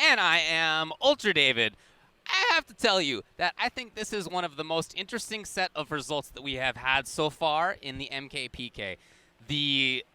And I am Ultra David. I have to tell you that I think this is one of the most interesting set of results that we have had so far in the MKPK. The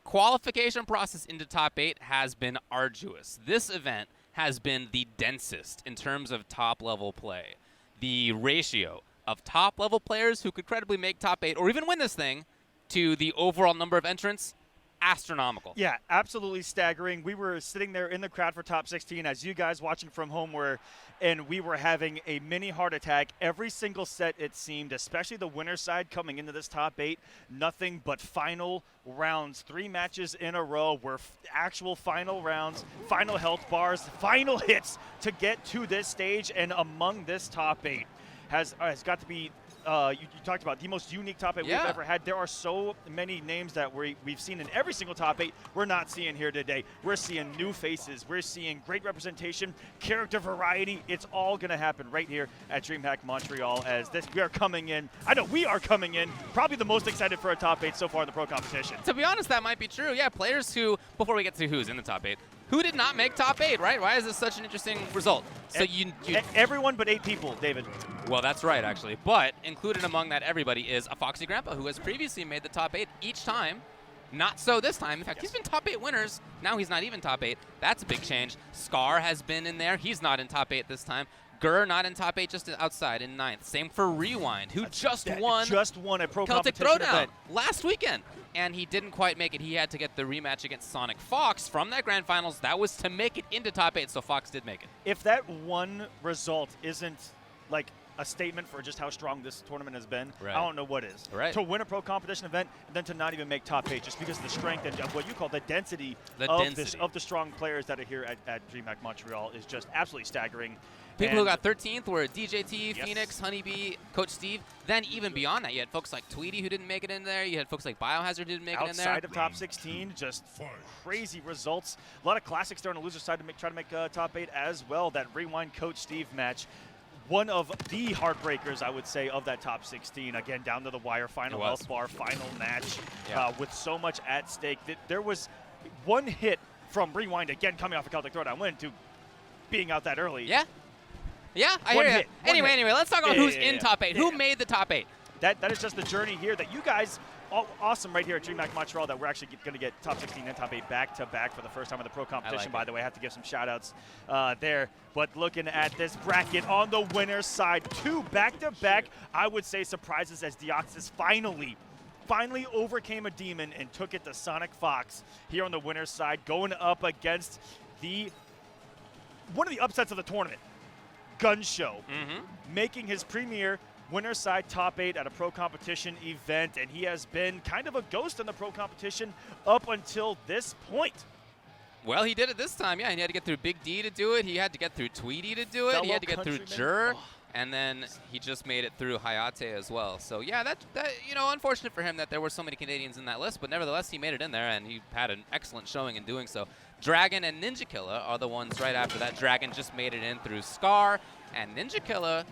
qualification process into top 8 has been arduous. This event has been the densest in terms of top-level play. The ratio of top-level players who could credibly make top 8 or even win this thing to the overall number of entrants, astronomical. Yeah, absolutely staggering. We were sitting there in the crowd for top 16 as you guys watching from home were, and we were having a mini heart attack every single set, it seemed, especially the winner's side coming into this top 8. Nothing but final rounds. 3 matches in a row were actual final rounds, final health bars, final hits to get to this stage, and among this top 8 has got to be you talked about the most unique top 8 we've ever had. There are so many names that we've seen in every single top 8 we're not seeing here today. We're seeing new faces. We're seeing great representation, character variety. It's all going to happen right here at DreamHack Montreal as we are coming in. I know we are coming in probably the most excited for a top 8 so far in the pro competition. To be honest, that might be true. Yeah, players who, before we get to who's in the top 8, who did not make top 8, right? Why is this such an interesting result? So everyone but 8 people, David. Well, that's right, actually. But included among that everybody is a Foxy Grandpa who has previously made the top 8 each time. Not so this time. In fact, he's been top 8 winners. Now he's not even top 8. That's a big change. Scar has been in there. He's not in top 8 this time. Gurr not in top 8, just outside in 9th. Same for Rewind, who just won a pro Celtic competition Throwdown event last weekend. And he didn't quite make it. He had to get the rematch against Sonic Fox from that grand finals. That was to make it into top 8, so Fox did make it. If that one result isn't like a statement for just how strong this tournament has been, right, I don't know what is. Right. To win a pro competition event and then to not even make top 8 just because of the strength and what you call the density of the strong players that are here at DreamHack Montreal is just absolutely staggering. People who got 13th were DJT, Phoenix, Honeybee, Coach Steve. Then even beyond that, you had folks like Tweety who didn't make it in there. You had folks like Biohazard who didn't make it in there. Outside of top 16, just crazy results. A lot of classics there on the loser side to try to make top 8 as well. That Rewind Coach Steve match, one of the heartbreakers, I would say, of that top 16. Again, down to the wire, final health bar, final match, with so much at stake. There was one hit from Rewind, again, coming off a Celtic Throwdown win to being out that early. Yeah, I hear you. Anyway, let's talk about who's in top 8. Who made the top 8? That is just the journey here that you guys, awesome right here at DreamHack Montreal, that we're actually going to get top 16 and top 8 back-to-back for the first time in the pro competition, by the way. I have to give some shout-outs there. But looking at this bracket on the winner's side, 2 back-to-back, I would say, surprises as Deoxys finally overcame a demon and took it to Sonic Fox here on the winner's side, going up against one of the upsets of the tournament, Gun Show, making his premier winner's side top 8 at a pro competition event, and he has been kind of a ghost in the pro competition up until this point. Well, he did it this time, and he had to get through Big D to do it. He had to get through Tweety to do it. He had to get through Jur, and then he just made it through Hayate as well. So yeah, that unfortunate for him that there were so many Canadians in that list, but nevertheless he made it in there, and he had an excellent showing in doing so. Dragon and Ninja Killer are the ones right after that. Dragon just made it in through Scar, and Ninja Killer,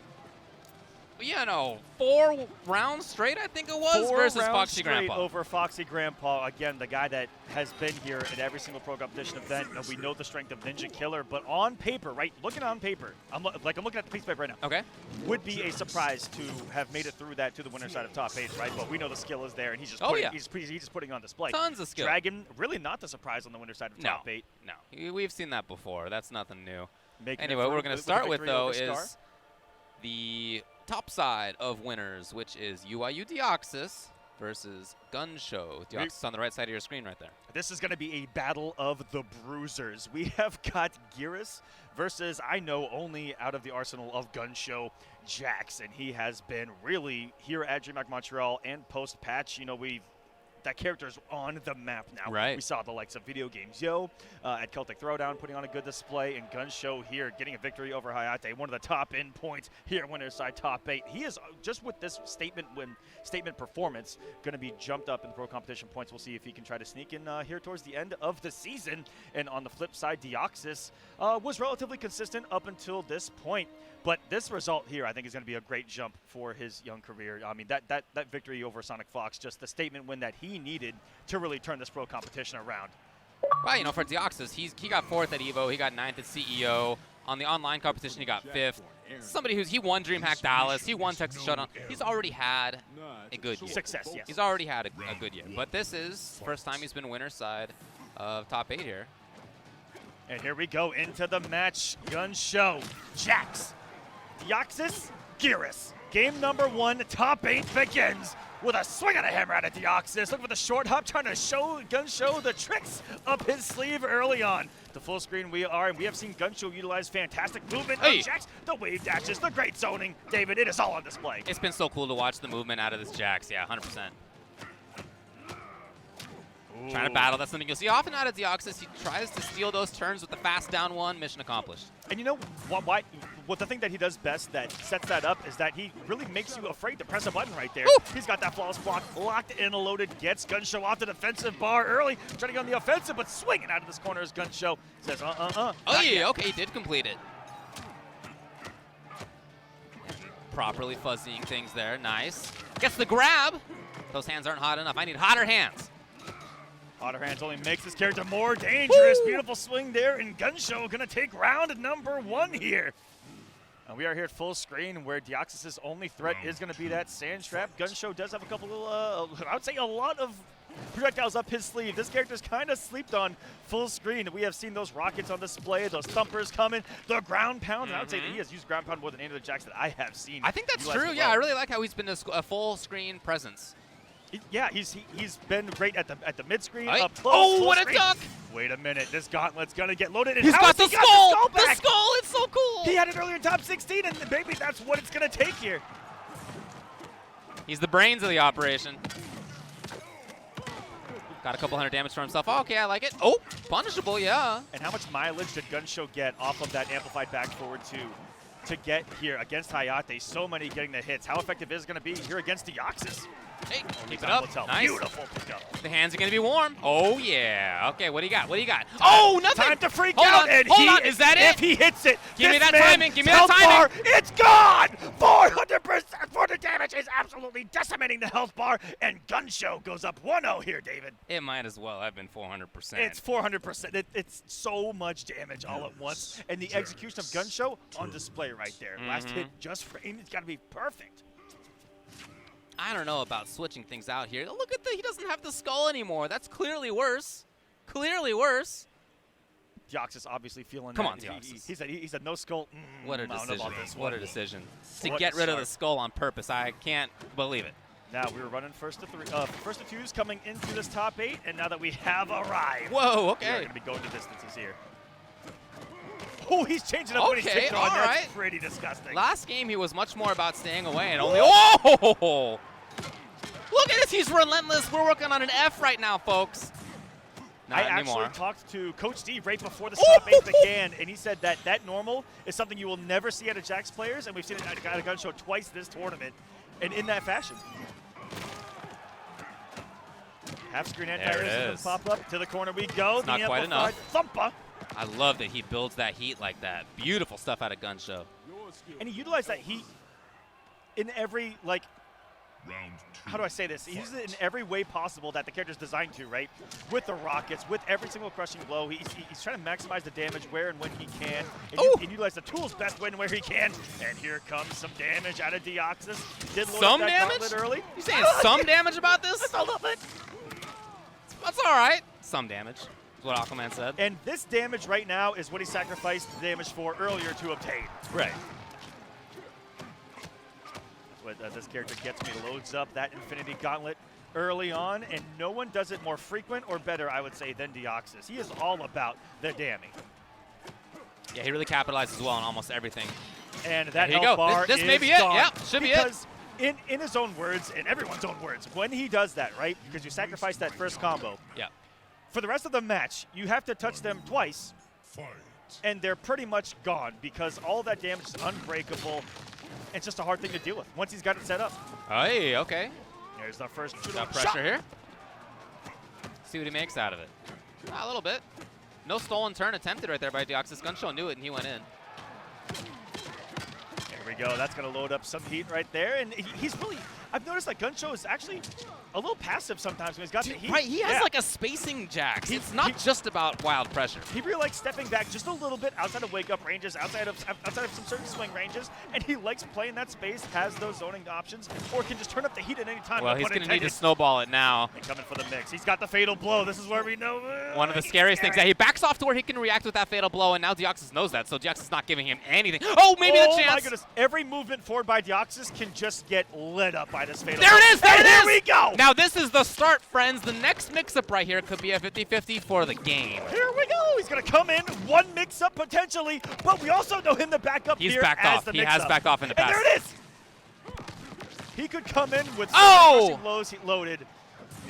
4 rounds straight, I think it was, versus Foxy Grandpa. Over Foxy Grandpa. Again, the guy that has been here at every single pro competition event. We know the strength of Ninja Killer, but on paper, right? Looking on paper, I'm looking at the piece of paper right now. Okay. Would be a surprise to have made it through that to the winner's side of top 8, right? But we know the skill is there, and he's just he's just putting it on display. Tons of skill. Dragon, really not the surprise on the winner's side of top 8. No, we've seen that before. That's nothing new. Anyway, what we're going to start with, though, is the top side of winners, which is UIU Deoxys versus Gun Show. Deoxys on the right side of your screen right there. This is going to be a battle of the bruisers. We have got Gearus versus, I know only out of the arsenal of Gun Show, Jax. And he has been really here at DreamHack Montreal and post-patch. That character is on the map now. Right. We saw the likes of Video Games at Celtic Throwdown putting on a good display, and Gun Show here getting a victory over Hayate, one of the top end points here at winner's side top 8. He is just with this statement performance going to be jumped up in the pro competition points. We'll see if he can try to sneak in here towards the end of the season. And on the flip side, Deoxys was relatively consistent up until this point. But this result here, I think, is going to be a great jump for his young career. I mean, that victory over Sonic Fox, just the statement win that he needed to really turn this pro competition around. Well, you know, for Deoxys, he got 4th at EVO, he got 9th at CEO. On the online competition, he got 5th. Somebody he won DreamHack Dallas, he won Texas Showdown. He's already had a good year. Success, yes. He's already had a good year. But this is first time he's been winner's side of top 8 here. And here we go into the match. Gun show. Jax. Deoxys. Gearus. Game number 1, top 8 begins with a swing of the hammer at Deoxys. Look for the short hop, trying to show Gunshow the tricks up his sleeve early on. The full screen we have seen Gunshow utilize fantastic movement of Jax, the wave dashes, the great zoning. David, it is all on display. It's been so cool to watch the movement out of this Jax, yeah, 100%. Trying to battle, that's something you'll see often out of Deoxys. He tries to steal those turns with the fast down 1, mission accomplished. And you know what the thing that he does best that sets that up is that he really makes you afraid to press a button right there. Ooh. He's got that flawless block locked and loaded, gets Gunshow off the defensive bar early, trying to get on the offensive, but swinging out of this corner is Gunshow. Says, Oh, yeah, okay, he did complete it. Properly fuzzying things there, nice. Gets the grab. Those hands aren't hot enough. I need hotter hands. Hotter hands only makes this character more dangerous. Woo! Beautiful swing there, and Gunshow gonna take round number 1 here. And we are here at full screen where Deoxys' only threat is gonna be that sand trap. Gunshow does have a couple of, I would say a lot of projectiles up his sleeve. This character's kind of sleeped on full screen. We have seen those rockets on display, those thumpers coming, the ground pound. I would say that he has used ground pound more than any of the Jacks that I have seen. I think that's true, yeah. I really like how he's been a full screen presence. Yeah, he's been great at the mid screen, Right. up close. Oh, what screen. a duck! Wait a minute, this gauntlet's gonna get loaded. And He's how got has the he skull! got the skull The back? skull, it's so cool! He had it earlier in top 16, and maybe that's what it's gonna take here. He's the brains of the operation. Got a couple hundred damage for himself. Oh, okay, I like it. Oh, punishable, yeah. And how much mileage did Gunshow get off of that amplified back forward to get here against Hayate? So many getting the hits. How effective is it gonna be here against Deoxys? Hey, keep it Time up. will tell. Nice. Beautiful pickup. The hands are going to be warm. Oh, yeah. Okay, what do you got? What do you got? Oh, nothing. Time to freak Hold out. on, And hold on. Is that if it? he hits it, Give me this that man's timing. Give me that health bar, timing. it's gone. 400%. For the damage is absolutely decimating the health bar. And Gunshow goes up 1-0 here, David. It might as well have been 400%. It's 400%. It's so much damage all at once. And the execution of Gunshow on display right there. Last hit just framed. It's got to be perfect. I don't know about switching things out here. Look at he doesn't have the skull anymore. That's clearly worse. Clearly worse. Deoxys obviously feeling Come that. on, Deoxys. He said no skull. What a I don't know decision. about this What one. a decision. To What get a rid of the start. skull on purpose. I can't believe it. Now we were running first to twos coming into this top 8, and now that we have arrived, Whoa, we are okay. going to be going to distances here. Oh, he's changing up when he's Okay, taking on. all That's right. pretty disgusting. Last game, he was much more about staying away and only. Oh! Look at this. He's relentless. We're working on an F right now, folks. Not I anymore. actually talked to Coach Steve right before the top 8 began, and he said that normal is something you will never see out of Jax players, and we've seen it at a gun show twice this tournament, and in that fashion. Half screen anti-air is. pop up to the corner we go. It's not quite enough. Thumper. I love that he builds that heat like that. Beautiful stuff out of Gun Show. And he utilized that heat in every, like, how do I say this? He uses it in every way possible that the character's designed to, right? With the rockets, with every single crushing blow. He's trying to maximize the damage where and when he can. And utilize the tools best when and where he can. And here comes some damage out of Deoxys. Did load Some up that damage? gauntlet early. You saying some damage about this? Just a little bit. That's all right. Some damage is what Aquaman said. And this damage right now is what he sacrificed the damage for earlier to obtain. Right. What this character gets me, loads up that Infinity Gauntlet early on, and no one does it more frequent or better, I would say, than Deoxys. He is all about the damning. Yeah, he really capitalizes well on almost everything. And that Here you health go. bar This is may be it. gone. Yep, should be it. Because in his own words, in everyone's own words, when he does that, right, because you sacrifice that first combo, Yeah. for the rest of the match, you have to touch them twice, and they're pretty much gone because all that damage is unbreakable. It's just a hard thing to deal with once he's got it set up. Hey, okay. There's the first Got shot. pressure here. See what he makes out of it. A little bit. No stolen turn attempted right there by Deoxys. Gunshow knew it, and he went in. There we go. That's going to load up some heat right there. And he's really, I've noticed that Gunshow is actually a little passive sometimes when he's got the heat. Right, he has like a spacing jax. It's not just about wild pressure. He really likes stepping back just a little bit outside of wake-up ranges, outside of some certain swing ranges, and he likes playing that space, has those zoning options, or can just turn up the heat at any time. Well, he's going to need to snowball it now. And coming for the mix. He's got the fatal blow. This is where we know. One of the scariest things. Yeah, he backs off to where he can react with that fatal blow, and now Deoxys knows that, so Deoxys is not giving him anything. Oh, maybe the chance. Oh, my goodness. Every movement forward by Deoxys can just get lit up by this fatal blow. There it is! There we go! Now, this is the start, friends. The next mix-up right here could be a 50-50 for the game. Here we go. He's going to come in, one mix-up potentially, but we also know him to back up He's here backed as off. the He mix-up. has backed off in the past. And there it is! He could come in with Oh! blows he loaded.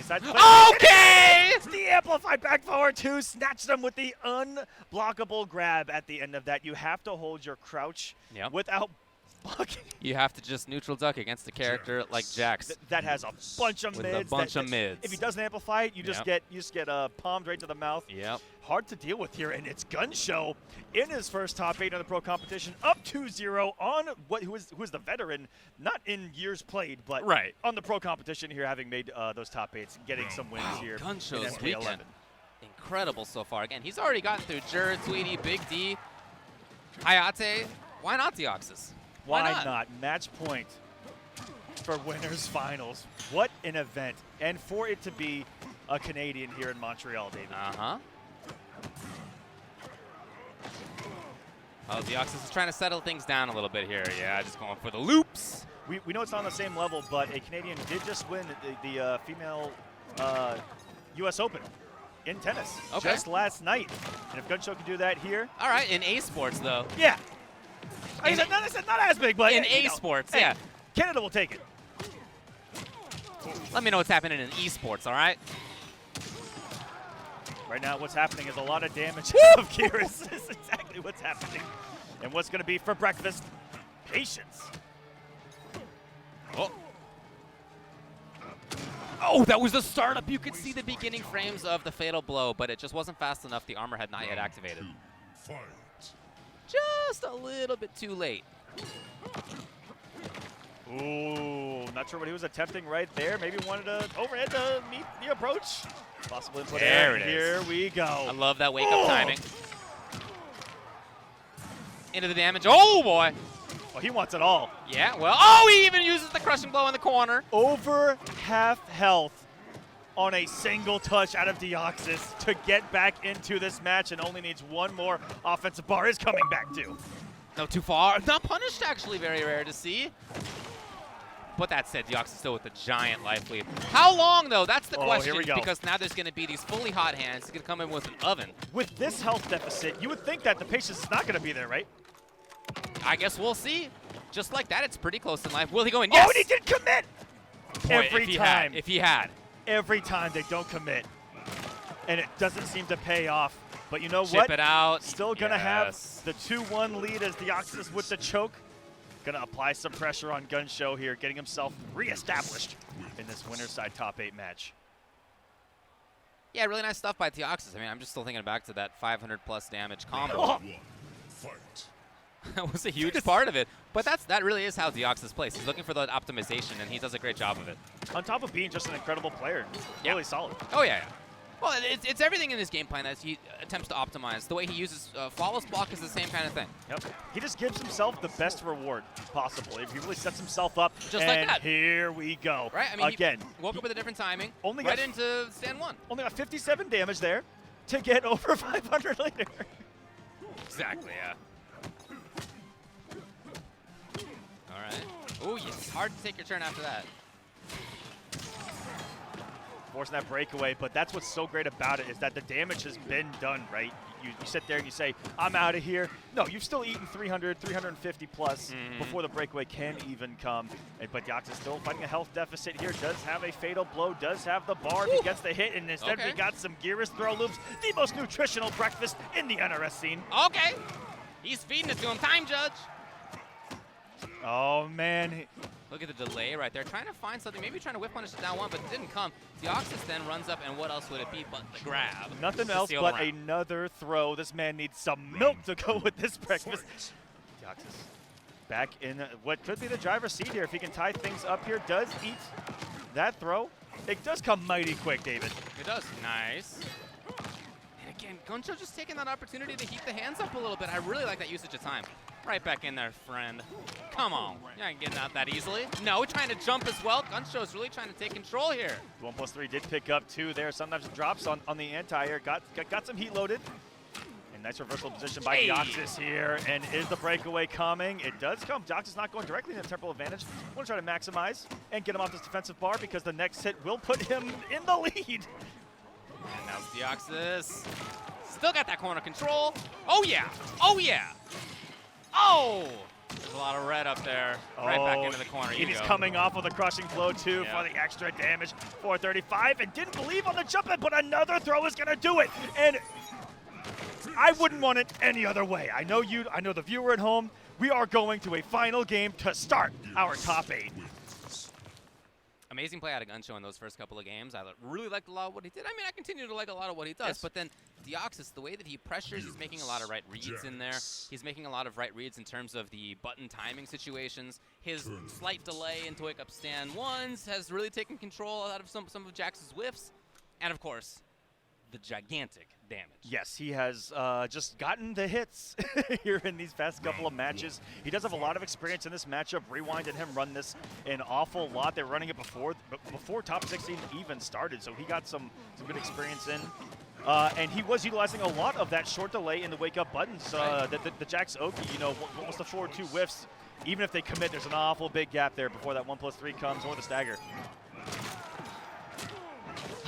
Okay! The amplified back forward two snatched him with the unblockable grab at the end of that. You have to hold your crouch without blocking. You have to just neutral duck against a character like Jax. That has a bunch of mids. If he doesn't amplify it, you just get palmed right to the mouth. Yep. Hard to deal with here, and it's Gunshow in his first top 8 on the pro competition, up 2-0 on who is the veteran, not in years played, but on the pro competition here, having made those top 8s, getting some wins here. Gunshow's weekend, incredible so far. Again, he's already gotten through Jur, Tweety, Big D, Hayate. Why not Deoxys? Why not? Match point for winners finals. What an event, and for it to be a Canadian here in Montreal, David. Oh, Deoxys is trying to settle things down a little bit here. Yeah, just going for the loops. We know it's not on the same level, but a Canadian did just win the female U.S. Open in tennis just last night. And if Gunshow can do that here. All right, in A Sports, though. Yeah. I said not as big, but in A Sports, yeah. Canada will take it. Let me know what's happening in esports, all right? Right now, what's happening is a lot of damage of Kyrus. This is exactly what's happening. And what's going to be for breakfast? Patience. Oh, that was the startup. You could see the beginning frames of the fatal blow, but it just wasn't fast enough. The armor had not yet activated. Just a little bit too late. Ooh, not sure what he was attempting right there. Maybe wanted to overhead to meet the approach. Possible input there. Here we go. I love that wake-up timing. Into the damage. Oh, boy. Well, he wants it all. Yeah, well, oh, he even uses the crushing blow in the corner. Over half health on a single touch out of Deoxys to get back into this match, and only needs one more offensive bar. Is coming back too. No, too far. Not punished, actually, very rare to see. But that said, Deoxys still with a giant life lead. How long, though? That's the question. Here we go. Because now there's going to be these fully hot hands. He's going to come in with an oven. With this health deficit, you would think that the patience is not going to be there, right? I guess we'll see. Just like that, it's pretty close in life. Will he go in? Yes! Oh, and he did commit! Boy, if he had. Every time they don't commit. And it doesn't seem to pay off. But you know what? Chip it out. Still going to have the 2-1 lead as Deoxys with the choke. Going to apply some pressure on Gunshow here, getting himself reestablished in this winner's side top 8 match. Yeah, really nice stuff by Deoxys. I mean, I'm just still thinking back to that 500+ damage combo. That was a huge part of it. But that really is how Deoxys plays. He's looking for the optimization, and he does a great job of it. On top of being just an incredible player. Really solid. Oh, yeah. Well, it's everything in his game plan that he attempts to optimize. The way he uses flawless block is the same kind of thing. Yep. He just gives himself the best reward possible. He really sets himself up. Just like that. Here we go. Right? I mean, again, he woke up with a different timing. Only right into stand 1. Only got 57 damage there to get over 500 later. Exactly, yeah. All right. Oh, it's hard to take your turn after that. Forcing that breakaway, but that's what's so great about it is that the damage has been done, right? You sit there and you say, I'm out of here. No, you've still eaten 300, 350 plus before the breakaway can even come. But Deoxys still fighting a health deficit here. Does have a fatal blow, does have the bar. He gets the hit, and instead we got some Gearus throw loops. The most nutritional breakfast in the NRS scene. Okay. He's feeding it to him. Time, Judge. Oh, man. Look at the delay right there. Trying to find something. Maybe trying to whip punish it down 1, but it didn't come. Deoxys then runs up, and what else would it be but the grab? Nothing else but another throw. This man needs some milk to go with this breakfast. Deoxys back in what could be the driver's seat here if he can tie things up here. Does eat that throw. It does come mighty quick, David. It does. Nice. And again, Guncho just taking that opportunity to heat the hands up a little bit. I really like that usage of time. Right back in there, friend. Come on. You're not getting out that easily. No, trying to jump as well. Guncho's really trying to take control here. 1+3 did pick up 2 there. Sometimes it drops on the anti-air. Got some heat loaded. And nice reversal position by Deoxys here. And is the breakaway coming? It does come. Deoxys not going directly into temporal advantage. Want to try to maximize and get him off this defensive bar because the next hit will put him in the lead. And now Deoxys. Still got that corner control. Oh, yeah. Oh, yeah. Oh! There's a lot of red up there. Right back into the corner. It is coming off with a crushing blow, too, for the extra damage. 435, and didn't believe on the jump in, but another throw is going to do it. And I wouldn't want it any other way. I know you, I know the viewer at home. We are going to a final game to start our top 8. Amazing play out of Guncho in those first couple of games. I really liked a lot of what he did. I mean, I continue to like a lot of what he does, but then Deoxys, the way that he pressures, he's making a lot of right reads in there. He's making a lot of right reads in terms of the button timing situations. His slight delay into wake-up stand ones has really taken control out of some of Jax's whiffs. And, of course, the gigantic damage. Yes, he has just gotten the hits here in these past couple of matches. He does have a lot of experience in this matchup. Rewind and him run this an awful lot. They're running it before top 16 even started, so he got some good experience in. And he was utilizing a lot of that short delay in the wake-up buttons. The Jax Oki, you know, what was the 4-2 whiffs? Even if they commit, there's an awful big gap there before that 1+3 comes or the stagger.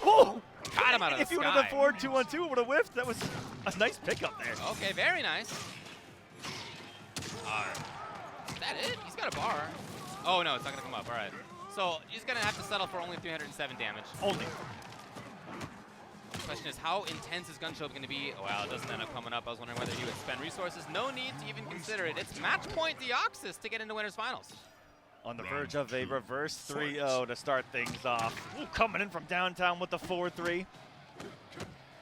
Oh! Got him out of the If you would have done forward 2-1-2, it would have whiffed. That was a nice pickup there. Okay, very nice. Is that it? He's got a bar. Oh, no, it's not going to come up. All right. So he's going to have to settle for only 307 damage. Only. The question is, how intense is Guncho going to be? Oh, wow, it doesn't end up coming up. I was wondering whether he would spend resources. No need to even consider it. It's match point Deoxys to get into winners finals. On the verge of a reverse 3-0 to start things off. Ooh, coming in from downtown with the 4-3.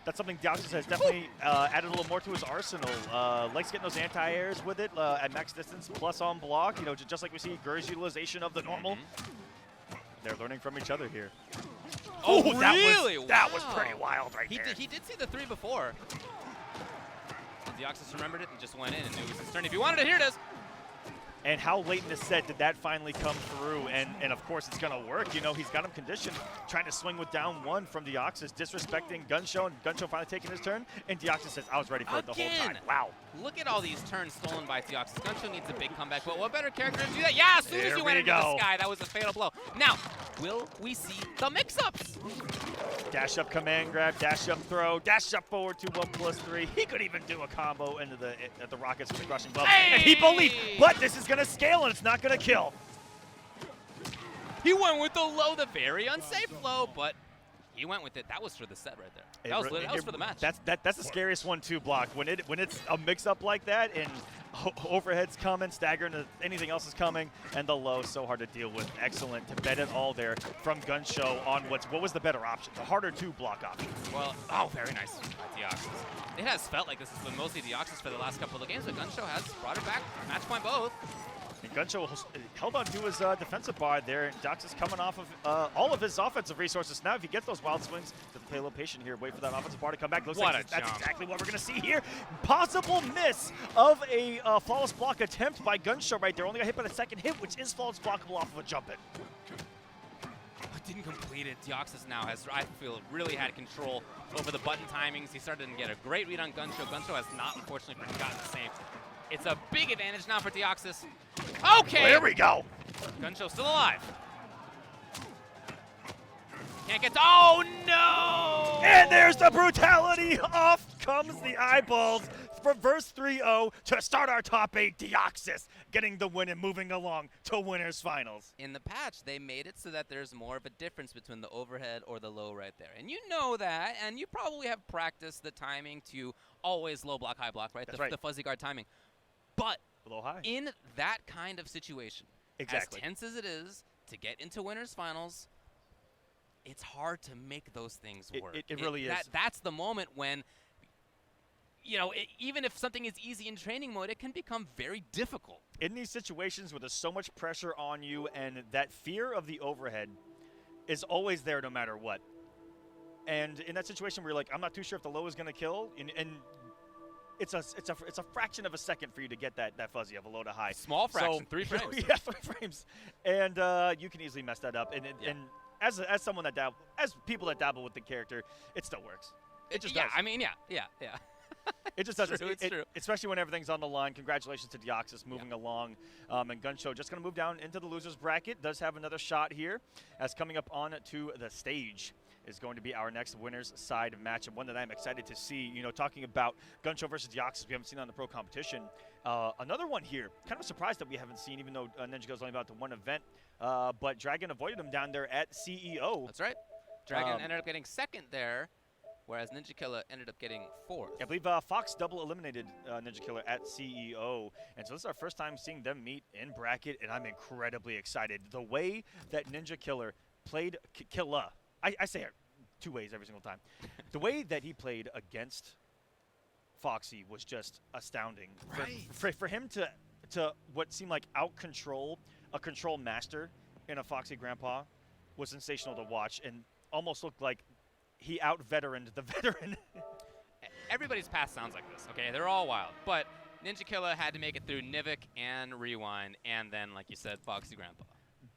That's something Deoxys has definitely added a little more to his arsenal. Likes getting those anti-airs with it at max distance, plus on block. You know, just like we see Gur's utilization of the normal. They're learning from each other here. Oh, really? That was pretty wild right there. He did see the 3 before. Deoxys remembered it and just went in and knew it was his turn. If you wanted it, here it is. And how late in the set did that finally come through? And of course, it's going to work. You know, he's got him conditioned, trying to swing with down 1 from Deoxys, disrespecting Guncho, and Guncho finally taking his turn. And Deoxys says, I was ready for it the whole time. Wow. Look at all these turns stolen by Deoxys. Guncho needs a big comeback, but what better character to do that? Yeah, as soon as you went into the sky, that was a fatal blow. Now, will we see the mix-ups? Dash up command grab, dash up throw, dash up forward to 1+3. He could even do a combo into the Rockets with the crushing blow. Hey! And he believed, but this is going to scale and it's not going to kill. He went with the low, the very unsafe flow, but he went with it. That was for the set right there. That was for the match. That's the scariest one to block. When it's a mix-up like that and overhead's coming, stagger into anything else is coming, and the low so hard to deal with. Excellent to bet it all there from Guncho on what was the better option, the harder to block option. Well, very nice by Deoxys. It has felt like this has been mostly Deoxys for the last couple of games, but Guncho has brought it back. Match point both. And Guncho held on to his defensive bar there. Deoxys coming off of all of his offensive resources. Now, if he gets those wild swings, to play a little patient here, wait for that offensive bar to come back. Looks like that's exactly what we're going to see here. Possible miss of a flawless block attempt by Guncho right there. Only got hit by the second hit, which is flawless blockable off of a jump in. Didn't complete it. Deoxys now has, I feel, really had control over the button timings. He started to get a great read on Guncho. Guncho has not, unfortunately, forgotten the same. It's a big advantage now for Deoxys. Okay. Well, here we go. Guncho still alive. Can't get to, oh no! And there's the brutality. Off comes the eyeballs. Reverse 3-0 to start our top 8. Deoxys getting the win and moving along to winners finals. In the patch, they made it so that there's more of a difference between the overhead or the low right there. And you know that, and you probably have practiced the timing to always low block, high block, right? That's right. The fuzzy guard timing. But a little high. In that kind of situation, exactly, as tense as it is to get into winners finals, it's hard to make those things work. It really is. That's the moment when you know, even if something is easy in training mode, it can become very difficult. In these situations where there's so much pressure on you and that fear of the overhead is always there no matter what. And in that situation where you're like, I'm not too sure if the low is going to kill, and it's a fraction of a second for you to get that fuzzy of a low to high. Small fraction, so, 3 frames. Yeah, 3 frames. And you can easily mess that up. And as someone that as people that dabble with the character, it still works. It just does. I mean, yeah. It just does. It's true. Especially when everything's on the line. Congratulations to Deoxys moving along. And Gunshow just going to move down into the losers bracket. Does have another shot here. As coming up on to the stage is going to be our next winners side matchup. One that I'm excited to see. You know, talking about Gunshow versus Deoxys, we haven't seen on the pro competition. Another one here. Kind of surprised that we haven't seen, even though Ninja Killa only about to one event. But Dragon avoided him down there at CEO. That's right. Dragon ended up getting second there, whereas Ninja Killa ended up getting fourth. I believe Fox double eliminated Ninja Killa at CEO. And so this is our first time seeing them meet in bracket, and I'm incredibly excited. The way that Ninja Killa played Killa, I say it 2 ways every single time. The way that he played against Foxy was just astounding. Right. For him to what seemed like out-control a control master in a Foxy Grandpa was sensational to watch, and almost looked like he out-veteraned the veteran. Everybody's path sounds like this, okay? They're all wild. But Ninja Killa had to make it through Nivik and Rewind, and then, like you said, Foxy Grandpa.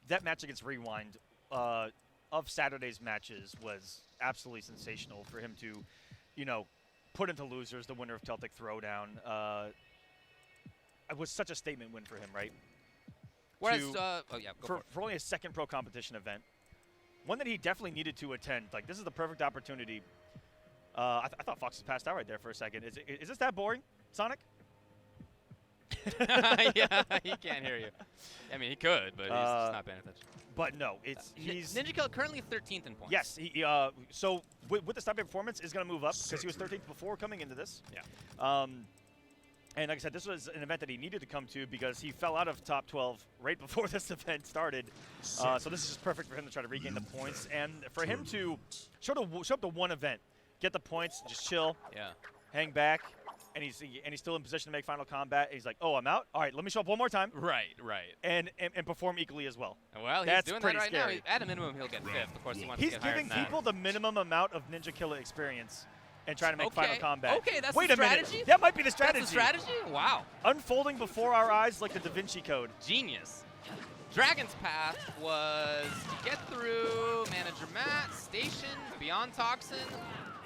That match against Rewind of Saturday's matches was absolutely sensational for him to, you know, put into losers the winner of Celtic Throwdown. It was such a statement win for him, right? Whereas, go for it. For only a second pro competition event, one that he definitely needed to attend. Like, this is the perfect opportunity. I thought Fox was passed out right there for a second. Is this that boring, Sonic? Yeah, he can't hear you. I mean, he could, but he's just not paying attention. But no, he's Ninja Killa currently 13th in points. Yes, so with the Stop performance is going to move up because he was 13th before coming into this. Yeah. And like I said, this was an event that he needed to come to because he fell out of top 12 right before this event started. So this is just perfect for him to try to regain the points and for him to show up to one event, get the points, just chill, hang back, and he's still in position to make final combat. And he's like, oh, I'm out. All right, let me show up one more time. Right. And perform equally as well. Well, he's doing that right scary. now. At a minimum, he'll get 5th. Of course, he wants to get higher than that. He's giving people the minimum amount of Ninja Killa experience and trying to make final combat. Okay, that's Wait the a strategy? minute. That might be the strategy. That's the strategy? Wow. Unfolding before our eyes like the Da Vinci Code. Genius. Dragon's path was to get through Manager Matt, Station, Beyond Toxin,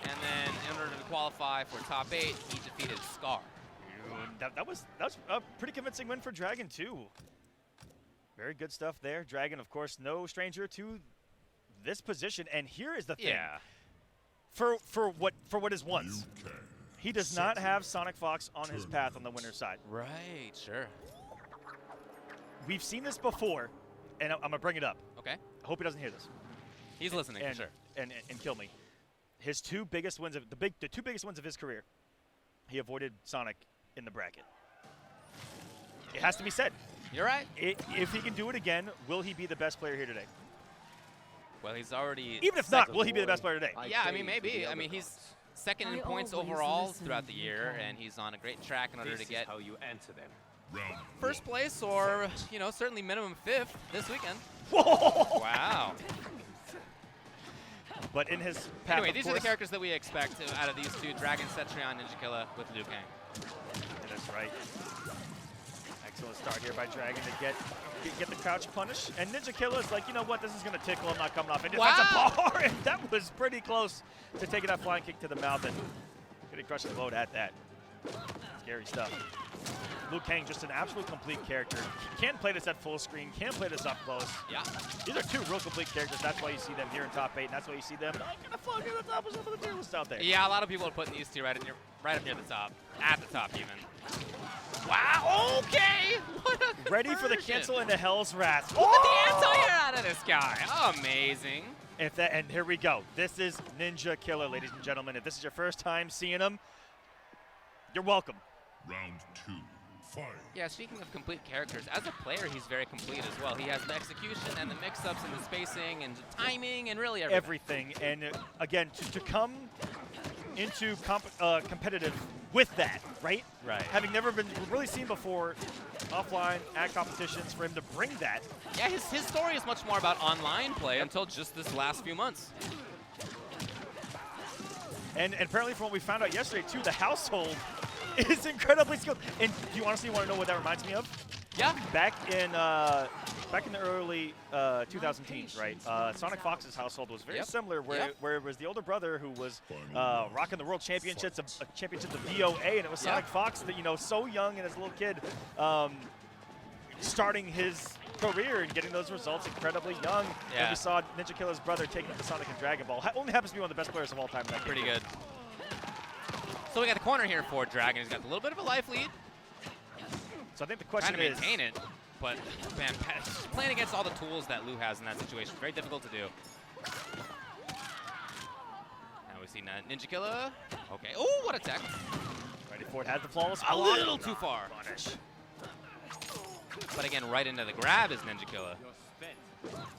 and then in order to qualify for top 8, he defeated Scar. That was a pretty convincing win for Dragon, too. Very good stuff there. Dragon, of course, no stranger to this position. And here is the thing. Yeah. For what is once, he does not have Sonic Fox on his path on the winner's side. Right, sure. We've seen this before, and I'm going to bring it up. Okay. I hope he doesn't hear this. He's listening, for sure. And kill me. His two biggest wins the two biggest wins of his career, he avoided Sonic in the bracket. It has to be said. You're right. If he can do it again, will he be the best player here today? Well, he's already... Even if not, will he be the best player today? Yeah, I mean, maybe. I mean, he's second in points overall throughout the year, and he's on a great track in order to get how you answer them. first place or, you know, certainly minimum 5th this weekend. Whoa! Wow. But in his path, Anyway, these are the characters that we expect out of these two, Dragon, Cetrion, Ninja Killa with Liu Kang. That's right. Excellent start here by Dragon to get the crouch punish. And Ninja Killa is like, you know what, this is going to tickle. I'm not coming off. And that's a bar, and that was pretty close to taking that flying kick to the mouth and getting crushed the load at that. Scary stuff. Liu Kang, just an absolute complete character. Can't play this at full screen, can't play this up close. Yeah. These are two real complete characters. That's why you see them here in top 8, and that's why you see them kind of floating at the top of some of the tier lists out there. Yeah, a lot of people are putting these two right up near the top. At the top, even. Wow, okay! What a Ready for the cancel into Hell's Wrath. Look at the anti-air out of this guy. Amazing. And here we go. This is Ninja Killa, ladies and gentlemen. If this is your first time seeing him, you're welcome. Round 2, fight. Yeah, speaking of complete characters, as a player, he's very complete as well. He has the execution and the mix-ups and the spacing and the timing and really everything. And again, to come into competitive with that, right? Right. Having never been really seen before offline at competitions, for him to bring that. Yeah, his story is much more about online play until just this last few months. And apparently from what we found out yesterday, too, the household is incredibly skilled. And do you honestly want to know what that reminds me of? Yeah. Back in the early 2000 teens, right? Sonic Fox's household was very similar, where it was the older brother who was rocking the world championships of VOA, and it was Sonic Fox that, you know, so young and as a little kid, starting his career and getting those results incredibly young. Yeah. And we saw Ninja Killer's brother taking up the Sonic and Dragon Ball. Only happens to be one of the best players of all time. In that Pretty game. good. So we got the corner here for Dragon. He's got a little bit of a life lead. So I think the question Trying to is, maintain it, but man, playing against all the tools that Lou has in that situation, very difficult to do. Now we see Ninja Killer. Okay. Oh, what a tech! Ready for it, has the flawless A block. little too far. Punish. But again, right into the grab is Ninja Killer.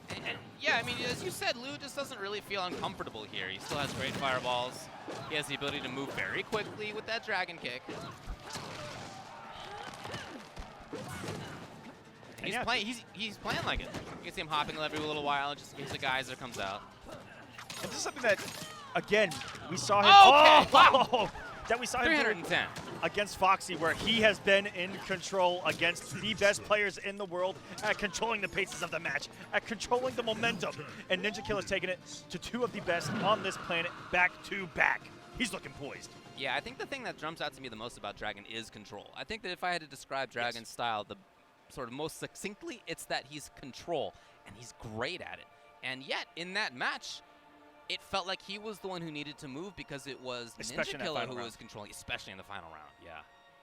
And yeah, I mean, as you said, Lou just doesn't really feel uncomfortable here. He still has great fireballs. He has the ability to move very quickly with that dragon kick. And he's playing like it. You can see him hopping every little while just in case the geyser comes out. And this is something that, again, we saw him. Okay, wow. That we saw him do 310. against Foxy, where he has been in control against the best players in the world at controlling the paces of the match, at controlling the momentum. And Ninja Killer's taking it to two of the best on this planet back to back. He's looking poised. Yeah, I think the thing that jumps out to me the most about Dragon is control. I think that if I had to describe Dragon's style the sort of most succinctly, it's that he's control, and he's great at it. And yet, in that match, it felt like he was the one who needed to move because it was Ninja Killer who was controlling, especially in the final round. Yeah.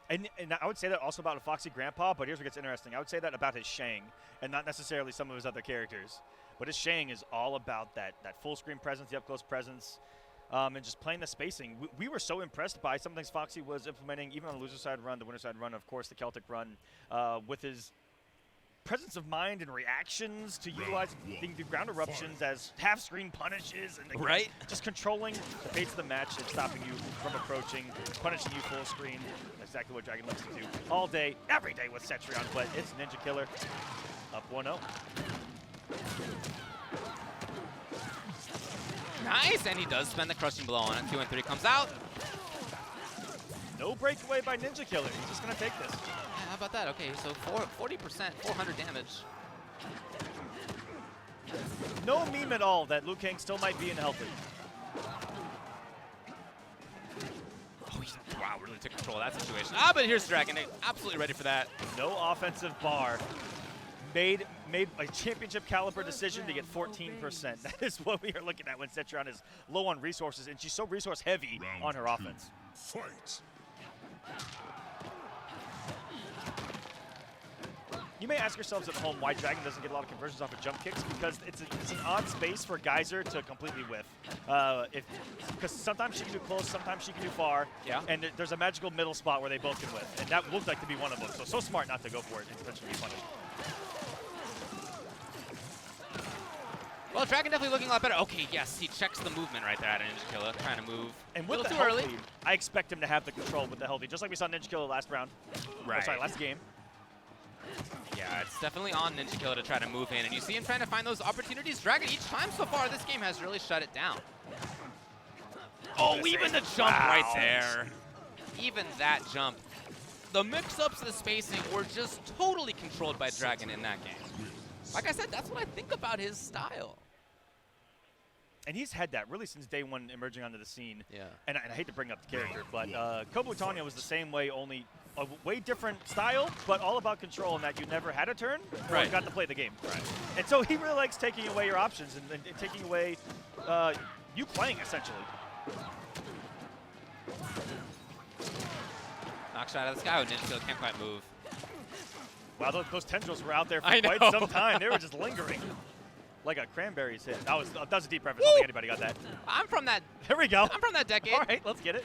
And I would say that also about a Foxy Grandpa, but here's what gets interesting. I would say that about his Shang, and not necessarily some of his other characters. But his Shang is all about that full screen presence, the up-close presence, and just playing the spacing. We were so impressed by some things Foxy was implementing, even on the loser side run, the winner side run, of course, the Celtic run, with his presence of mind and reactions to utilizing the ground eruptions as half-screen punishes and again, just controlling the pace of the match and stopping you from approaching, punishing you full screen. That's exactly what Dragon likes to do all day, every day with Cetrion, but it's Ninja Killer up 1-0. Nice, and he does spend the crushing blow on it. 2 and 3 comes out. No breakaway by Ninja Killer. He's just going to take this. Yeah, how about that? Okay, so 40%, 400 damage. No meme at all that Liu Kang still might be unhealthy. Oh, wow, really took control of that situation. Ah, but here's Dragon, absolutely ready for that. No offensive bar. Made a championship caliber decision to get 14%. That is what we are looking at when Cetrion is low on resources, and she's so resource heavy on her offense. Fight. You may ask yourselves at home why Dragon doesn't get a lot of conversions off of jump kicks, because it's an odd space for Geyser to completely whiff. Because sometimes she can do close, sometimes she can do far, and there's a magical middle spot where they both can whiff, and that looked like to be one of them. So smart not to go for it and potentially be punished. Well, Dragon definitely looking a lot better. Okay, yes, he checks the movement right there at Ninja Killer, trying to move and a little with too the early. Lead, I expect him to have the control with the healthy, just like we saw Ninja Killer last round. Right. Oh, sorry, last game. Yeah, it's definitely on Ninja Killer to try to move in, and you see him trying to find those opportunities. Dragon, each time so far, this game has really shut it down. Oh, even the jump right there. Even that jump. The mix-ups of the spacing were just totally controlled by Dragon in that game. Like I said, that's what I think about his style. And he's had that really since day one emerging onto the scene. Yeah. And I hate to bring up the character, but Kobu Tanya was the same way, only a way different style, but all about control, in that you never had a turn or got to play the game. Right. And so he really likes taking away your options and taking away you playing, essentially. Knock shot out of the sky. Ninja Killer can't quite move. Wow, those tendrils were out there for I quite know. some time. They were just lingering. Like a cranberries hit. That was a deep reference. I don't think anybody got that. I'm from that. There we go. I'm from that decade. All right, let's get it.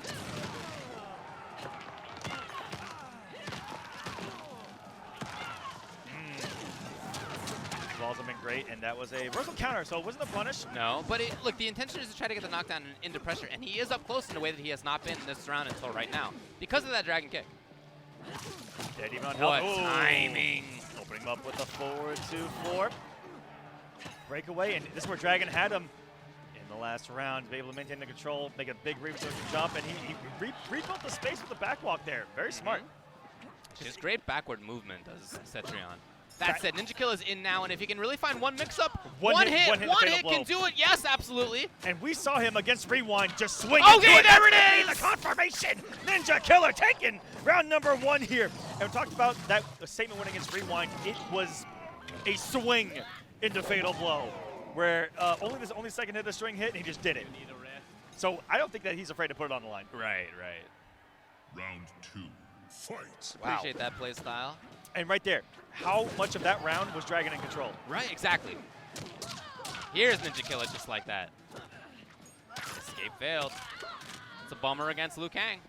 Balls him been great, and that was a reversal counter, so it wasn't a punish. No, but look, the intention is to try to get the knockdown into pressure, and he is up close in a way that he has not been in this round until right now because of that dragon kick. Dead even on What health. Ooh. timing! Opening him up with a forward 2-4. Breakaway, and this is where Dragon had him in the last round. Be able to maintain the control, make a big reverse jump, and he rebuilt the space with the backwalk there. Very smart. Just great backward movement, does Cetrion. That said, Ninja Kill is in now, and if he can really find one mix-up, one hit can do it. Yes, absolutely. And we saw him against Rewind just swing. Okay, there it is! The confirmation! Ninja Killer taken round number 1 here. And we talked about that statement win against Rewind. It was a swing into Fatal Blow, where only second hit of the string hit, and he just did it. So I don't think that he's afraid to put it on the line. Right. Round 2, fight. Wow. Appreciate that play style. And right there, how much of that round was Dragon in control? Right, exactly. Here's Ninja Killer just like that. Escape failed. It's a bummer against Liu Kang.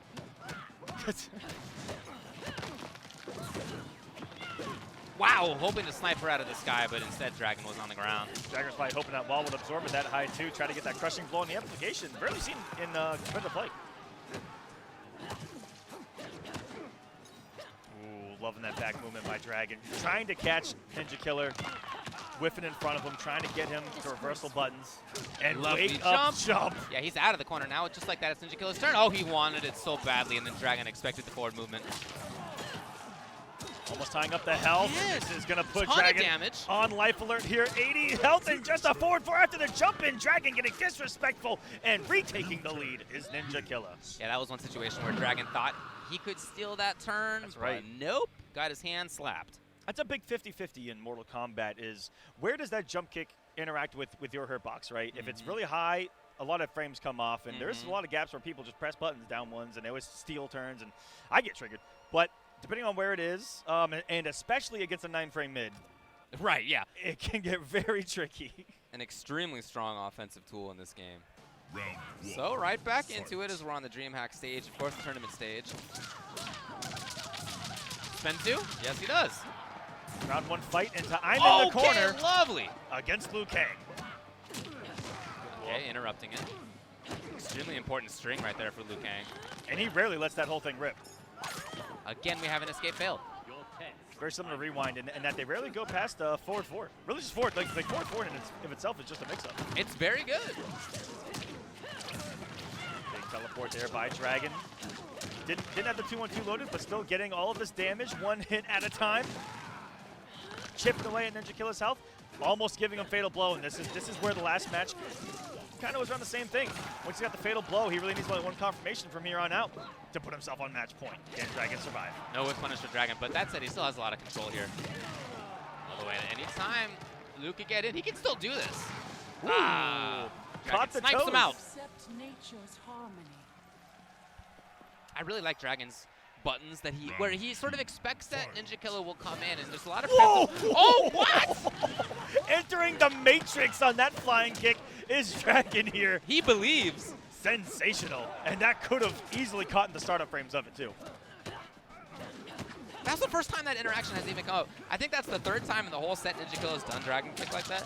Wow, hoping to snipe her out of the sky, but instead Dragon was on the ground. Dragon's probably hoping that wall would absorb it that high too, try to get that crushing blow in the application. Rarely seen in competitive play. Ooh, loving that back movement by Dragon. Trying to catch Ninja Killer, whiffing in front of him, trying to get him to reversal buttons. And Lovely wake up jump. Yeah, he's out of the corner now. Just like that, it's Ninja Killer's turn. Oh, he wanted it so badly, and then Dragon expected the forward movement. Almost tying up the health. Yes. This is going to put Ton Dragon of damage. on life alert here. 80 health and just a forward 4 after the jump in. Dragon getting disrespectful and retaking the lead is Ninja Killer. Yeah, that was one situation where Dragon thought he could steal that turn. That's right. But nope, got his hand slapped. That's a big 50-50 in Mortal Kombat is where does that jump kick interact with your hurtbox, right? If it's really high, a lot of frames come off, and there's a lot of gaps where people just press buttons down ones, and they always steal turns, and I get triggered. But depending on where it is, and especially against a 9-frame mid, Right, yeah. it can get very tricky. An extremely strong offensive tool in this game. Round 1. So right back fight. into it as we're on the DreamHack stage, of course the tournament stage. Spin 2? Yes, he does. Round 1 fight into I'm in the corner Lovely. against Liu Kang. Okay, interrupting it. Extremely important string right there for Liu Kang. And he rarely lets that whole thing rip. Again, we have an escape failed. Very similar to Rewind in that they rarely go past forward 4. Really just forward, like forward 4 in of itself is just a mix-up. It's very good. Big teleport there by Dragon. Didn't have the 2-1-2 loaded, but still getting all of this damage, one hit at a time. Chipping away at Ninja Killer's health, almost giving him Fatal Blow, and this is where the last match kind of was around the same thing. Once he got the Fatal Blow, he really needs only one confirmation from here on out to put himself on match point. Can Dragon survive? No whiff punish for Dragon, but that said, he still has a lot of control here. All the way at any time Luke could get in, he can still do this. Caught the snipes him toes. out. Accept nature's harmony. I really like Dragon's buttons that where he sort of expects that Ninja Killer will come in, and there's a lot of Whoa! Oh, what? Entering the Matrix on that flying kick is Dragon here. He believes. Sensational. And that could have easily caught in the startup frames of it, too. That's the first time that interaction has even come up. I think that's the 3rd time in the whole set Ninja Killer's done Dragon kick like that.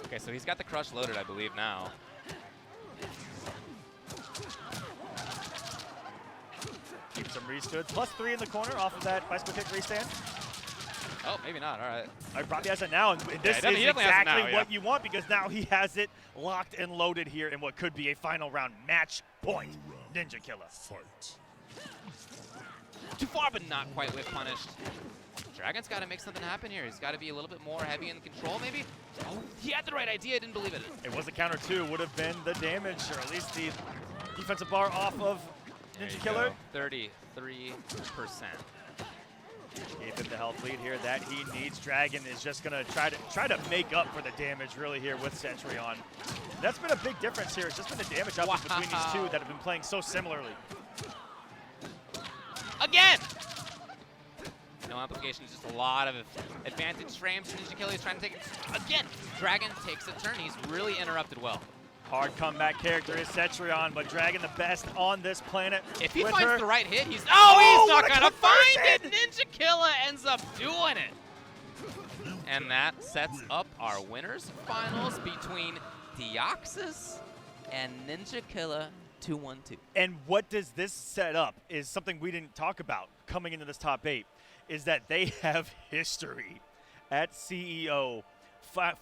Okay, so he's got the crush loaded, I believe, now. Keeps him restood. +3 in the corner off of that bicycle kick restand. Oh, maybe not. All right. He probably has it now, and this is he definitely has it exactly now, what you want because now he has it locked and loaded here in what could be a final round match point. Ninja Killer. Fight. Too far, but not quite whiff punished. Dragon's got to make something happen here. He's got to be a little bit more heavy in control, maybe. Oh, he had the right idea. I didn't believe it. It was a counter 2, would have been the damage, or at least the defensive bar off of Ninja Killer. 33%. Gave him the health lead here that he needs. Dragon is just gonna try to make up for the damage really here with Cetrion. That's been a big difference here. It's just been the damage up between these two that have been playing so similarly. Again! No application, just a lot of advantage frames. Ninja Killer is trying to take it. Again, Dragon takes a turn. He's really interrupted well. Hard comeback character is Cetrion, but Dragon the best on this planet. If he with finds her. the right hit, he's Oh, not what a gonna find it. conversion! Ninja Killer ends up doing it. And that sets up our winners finals between Deoxys and Ninja Killer 212. And what does this set up is something we didn't talk about coming into this top 8, is that they have history at CEO.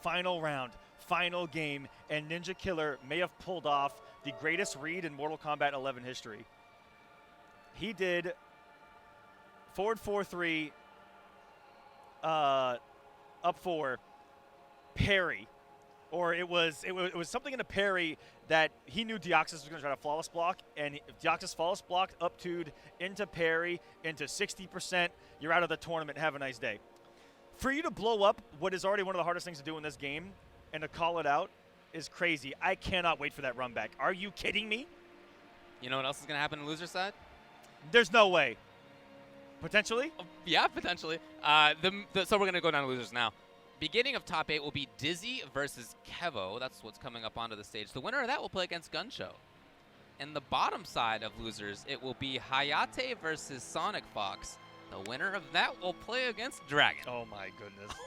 Final round, final game, and Ninja Killer may have pulled off the greatest read in Mortal Kombat 11 history. He did forward 4-3, up 4, parry. Or it was something in a parry that he knew Deoxys was going to try to flawless block, and Deoxys flawless blocked, up 2'd, into parry, into 60%. You're out of the tournament. Have a nice day. For you to blow up what is already one of the hardest things to do in this game and to call it out is crazy. I cannot wait for that run back. Are you kidding me? You know what else is going to happen on the loser side? There's no way. Potentially? Yeah, potentially. So we're going to go down to losers now. Beginning of top 8 will be Dizzy versus Kevo. That's what's coming up onto the stage. The winner of that will play against Gunshow. And the bottom side of losers, it will be Hayate versus Sonic Fox. The winner of that will play against Dragon. Oh my goodness.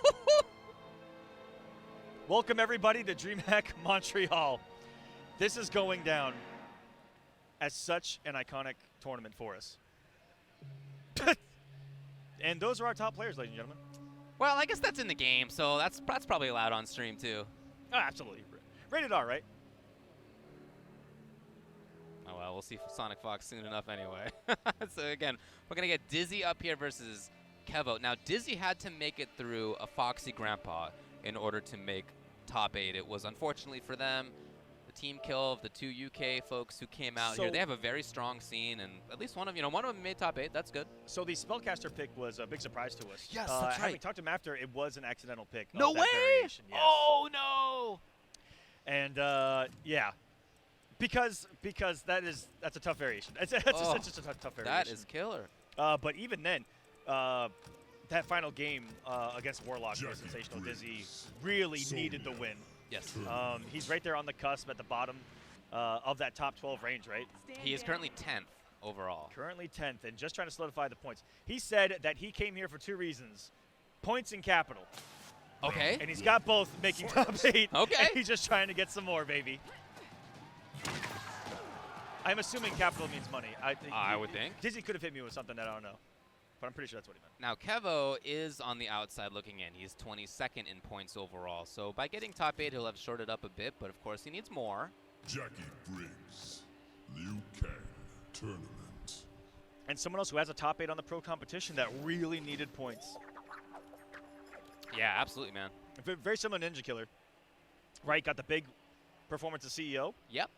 Welcome everybody to DreamHack Montreal. This is going down as such an iconic tournament for us. And those are our top players, ladies and gentlemen. Well, I guess that's in the game, so that's probably allowed on stream too. Oh, absolutely. Rated R, right? Oh well, we'll see Sonic Fox soon enough anyway. So again, we're going to get Dizzy up here versus Kevo. Now, Dizzy had to make it through a Foxy Grandpa in order to make top 8. It was unfortunately for them the team kill of the 2 UK folks who came out here. They have a very strong scene, and at least one of them made top 8. That's good. So the Spellcaster pick was a big surprise to us. Yes, that's Having right. talked to him after, it was an accidental pick. No of that way! variation, yes. Oh no! And yeah, because that's a tough variation. It's just a tough variation. That is killer. But even then, that final game against Warlock was sensational. Dizzy really needed the win. Yes. He's right there on the cusp at the bottom of that top 12 range, right? He is currently 10th overall. Currently 10th and just trying to solidify the points. He said that he came here for 2 reasons: points and capital. Okay. And he's got both, making top 8. Okay. And he's just trying to get some more, baby. I'm assuming capital means money. I would think. Dizzy could have hit me with something that I don't know, but I'm pretty sure that's what he meant. Now, Kevo is on the outside looking in. He's 22nd in points overall. So by getting top 8, he'll have shorted up a bit, but of course he needs more. Jackie Briggs, Liu Kang tournament. And someone else who has a top 8 on the pro competition that really needed points. Yeah, absolutely, man. Very similar to Ninja Killer, right? Got the big performance as CEO. Yep.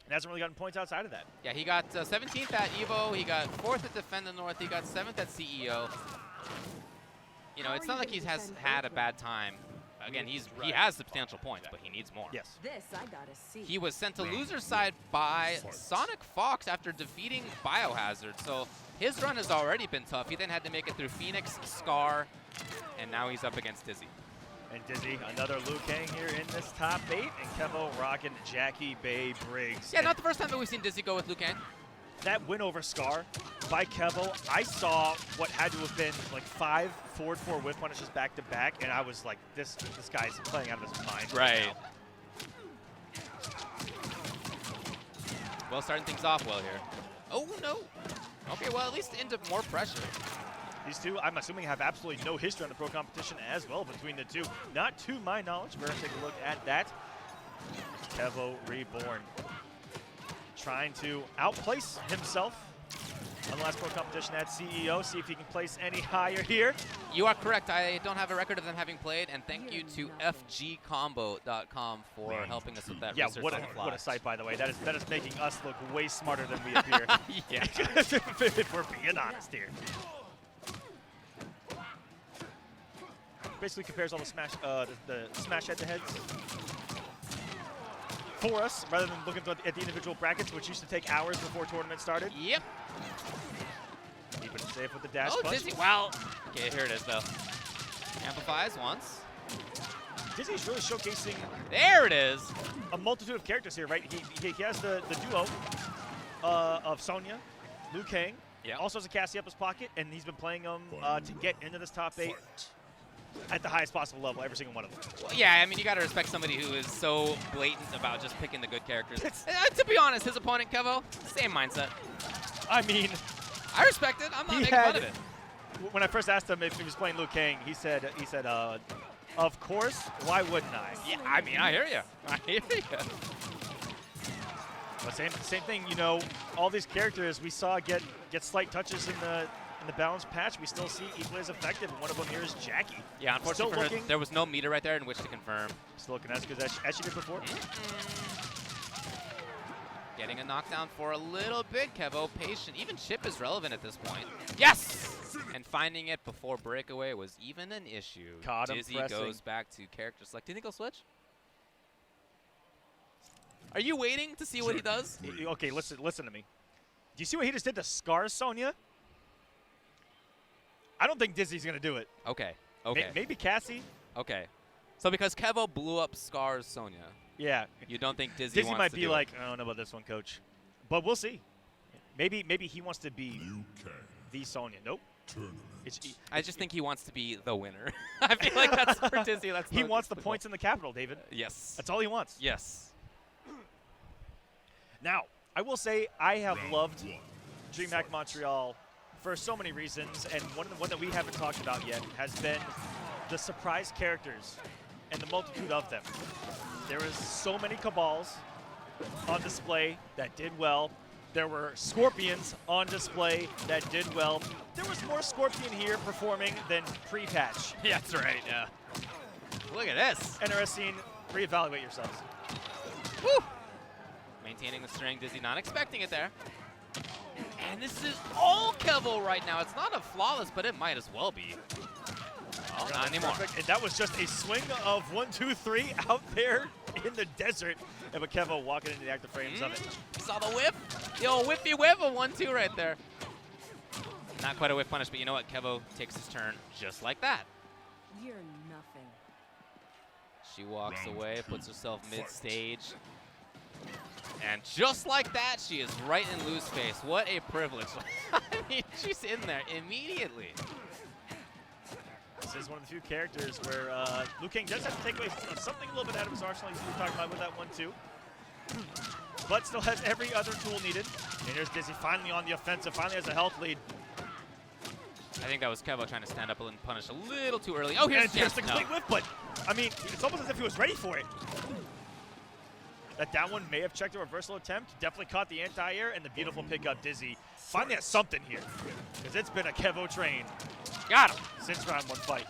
And hasn't really gotten points outside of that. Yeah, he got 17th at EVO. He got 4th at Defend the North. He got 7th at CEO. You know, it's not like he has had a bad time. Again, he has substantial points, but he needs more. Yes. This I gotta see. He was sent to loser side by Sonic Fox after defeating Biohazard. So his run has already been tough. He then had to make it through Phoenix, Scar, and now he's up against Dizzy. And Dizzy, another Liu Kang here in this top 8, and Kevo rocking Jackie Bay Briggs. Yeah, not the first time that we've seen Dizzy go with Liu Kang. That win over Scar by Kevo, I saw what had to have been like 5 forward 4 whiff punishes back to back, and I was like, this guy's playing out of his mind. Right. Well, starting things off well here. Oh, no. Okay, well, at least into more pressure. These two, I'm assuming, have absolutely no history on the pro competition as well between the two. Not to my knowledge. We're going to take a look at that. Kevo Reborn trying to outplace himself on the last pro competition at CEO. See if he can place any higher here. You are correct. I don't have a record of them having played, and thank you to fgcombo.com for helping us with that research what on the fly. a site, by the way. That is making us look way smarter than we appear. Yeah. If we're being honest here. Basically compares all the smash head-to-heads for us, rather than looking at the individual brackets, which used to take hours before tournament started. Yep. Keeping it safe with the dash Oh, punch. Dizzy. Wow. Okay, here it is, though. Amplifies once. Dizzy's really showcasing There it is. a multitude of characters here, right? He has the duo of Sonya, Liu Kang. Yeah. Also has a Cassie up his pocket, and he's been playing them to get into this top 8. at the highest possible level, every single one of them. Well, yeah, I mean, you got to respect somebody who is so blatant about just picking the good characters. To be honest, his opponent, Kevo, same mindset. I mean, I respect it. I'm not he making fun of it. when I first asked him if he was playing Liu Kang, he said, of course, why wouldn't I? Yeah, I mean, I hear you. I hear you. But same thing, you know, all these characters we saw get slight touches in the balance patch, we still see equally as effective, and one of them here is Jackie. Yeah, unfortunately for her, there was no meter right there in which to confirm. Still looking as good as she did before. Getting a knockdown for a little bit, Kevo, patient. Even chip is relevant at this point. Yes! And finding it before breakaway was even an issue. Caught him Dizzy pressing. goes back to character select. Do you think he'll switch? Are you waiting to see what he does? Okay, listen to me. Do you see what he just did to Scar Sonya? I don't think Dizzy's going to do it. Okay, okay. Maybe Cassie. Okay. So because Kevo blew up Scar's Sonya, Yeah. you don't think Dizzy wants might to be do like, I don't know about this one, coach. But we'll see. Maybe he wants to be Liu Kang. the Sonya. Nope. Tournament. I just think he wants to be the winner. I feel like that's for Dizzy. He wants the points in the capital, David. Yes. That's all he wants. Yes. Now, I will say I have Round loved one. DreamHack Montreal for so many reasons, and one that we haven't talked about yet has been the surprise characters and the multitude of them. There was so many Cabals on display that did well. There were Scorpions on display that did well. There was more Scorpion here performing than pre-patch. Yeah, that's right, yeah. Look at this. Interesting. Reevaluate yourselves. Woo! Maintaining the string, Dizzy not expecting it there. And this is all Kevo right now. It's not a flawless, but it might as well be. Well, not anymore. Perfect. And that was just a swing of 1, 2, 3 out there in the desert. And with Kevo walking into the active frames of it. Saw the whip. The old whippy whip of 1-2 right there. Not quite a whip punish, but you know what? Kevo takes his turn just like that. You're nothing. She walks Round away, two, puts herself fight. mid-stage. And just like that, she is right in Lu's face. What a privilege. I mean, she's in there immediately. This is one of the few characters where Liu Kang does have to take away something a little bit out of his arsenal, as we were talking about with that 1-2. But still has every other tool needed. And here's Dizzy finally on the offensive, finally has a health lead. I think that was Kevo trying to stand up and punish a little too early. Oh, here's And here's the no. complete whip, but I mean, it's almost as if he was ready for it. That down one may have checked a reversal attempt. Definitely caught the anti-air and the beautiful pickup. Dizzy finally has something here, because it's been a Kevo train Got him. since round 1 fight.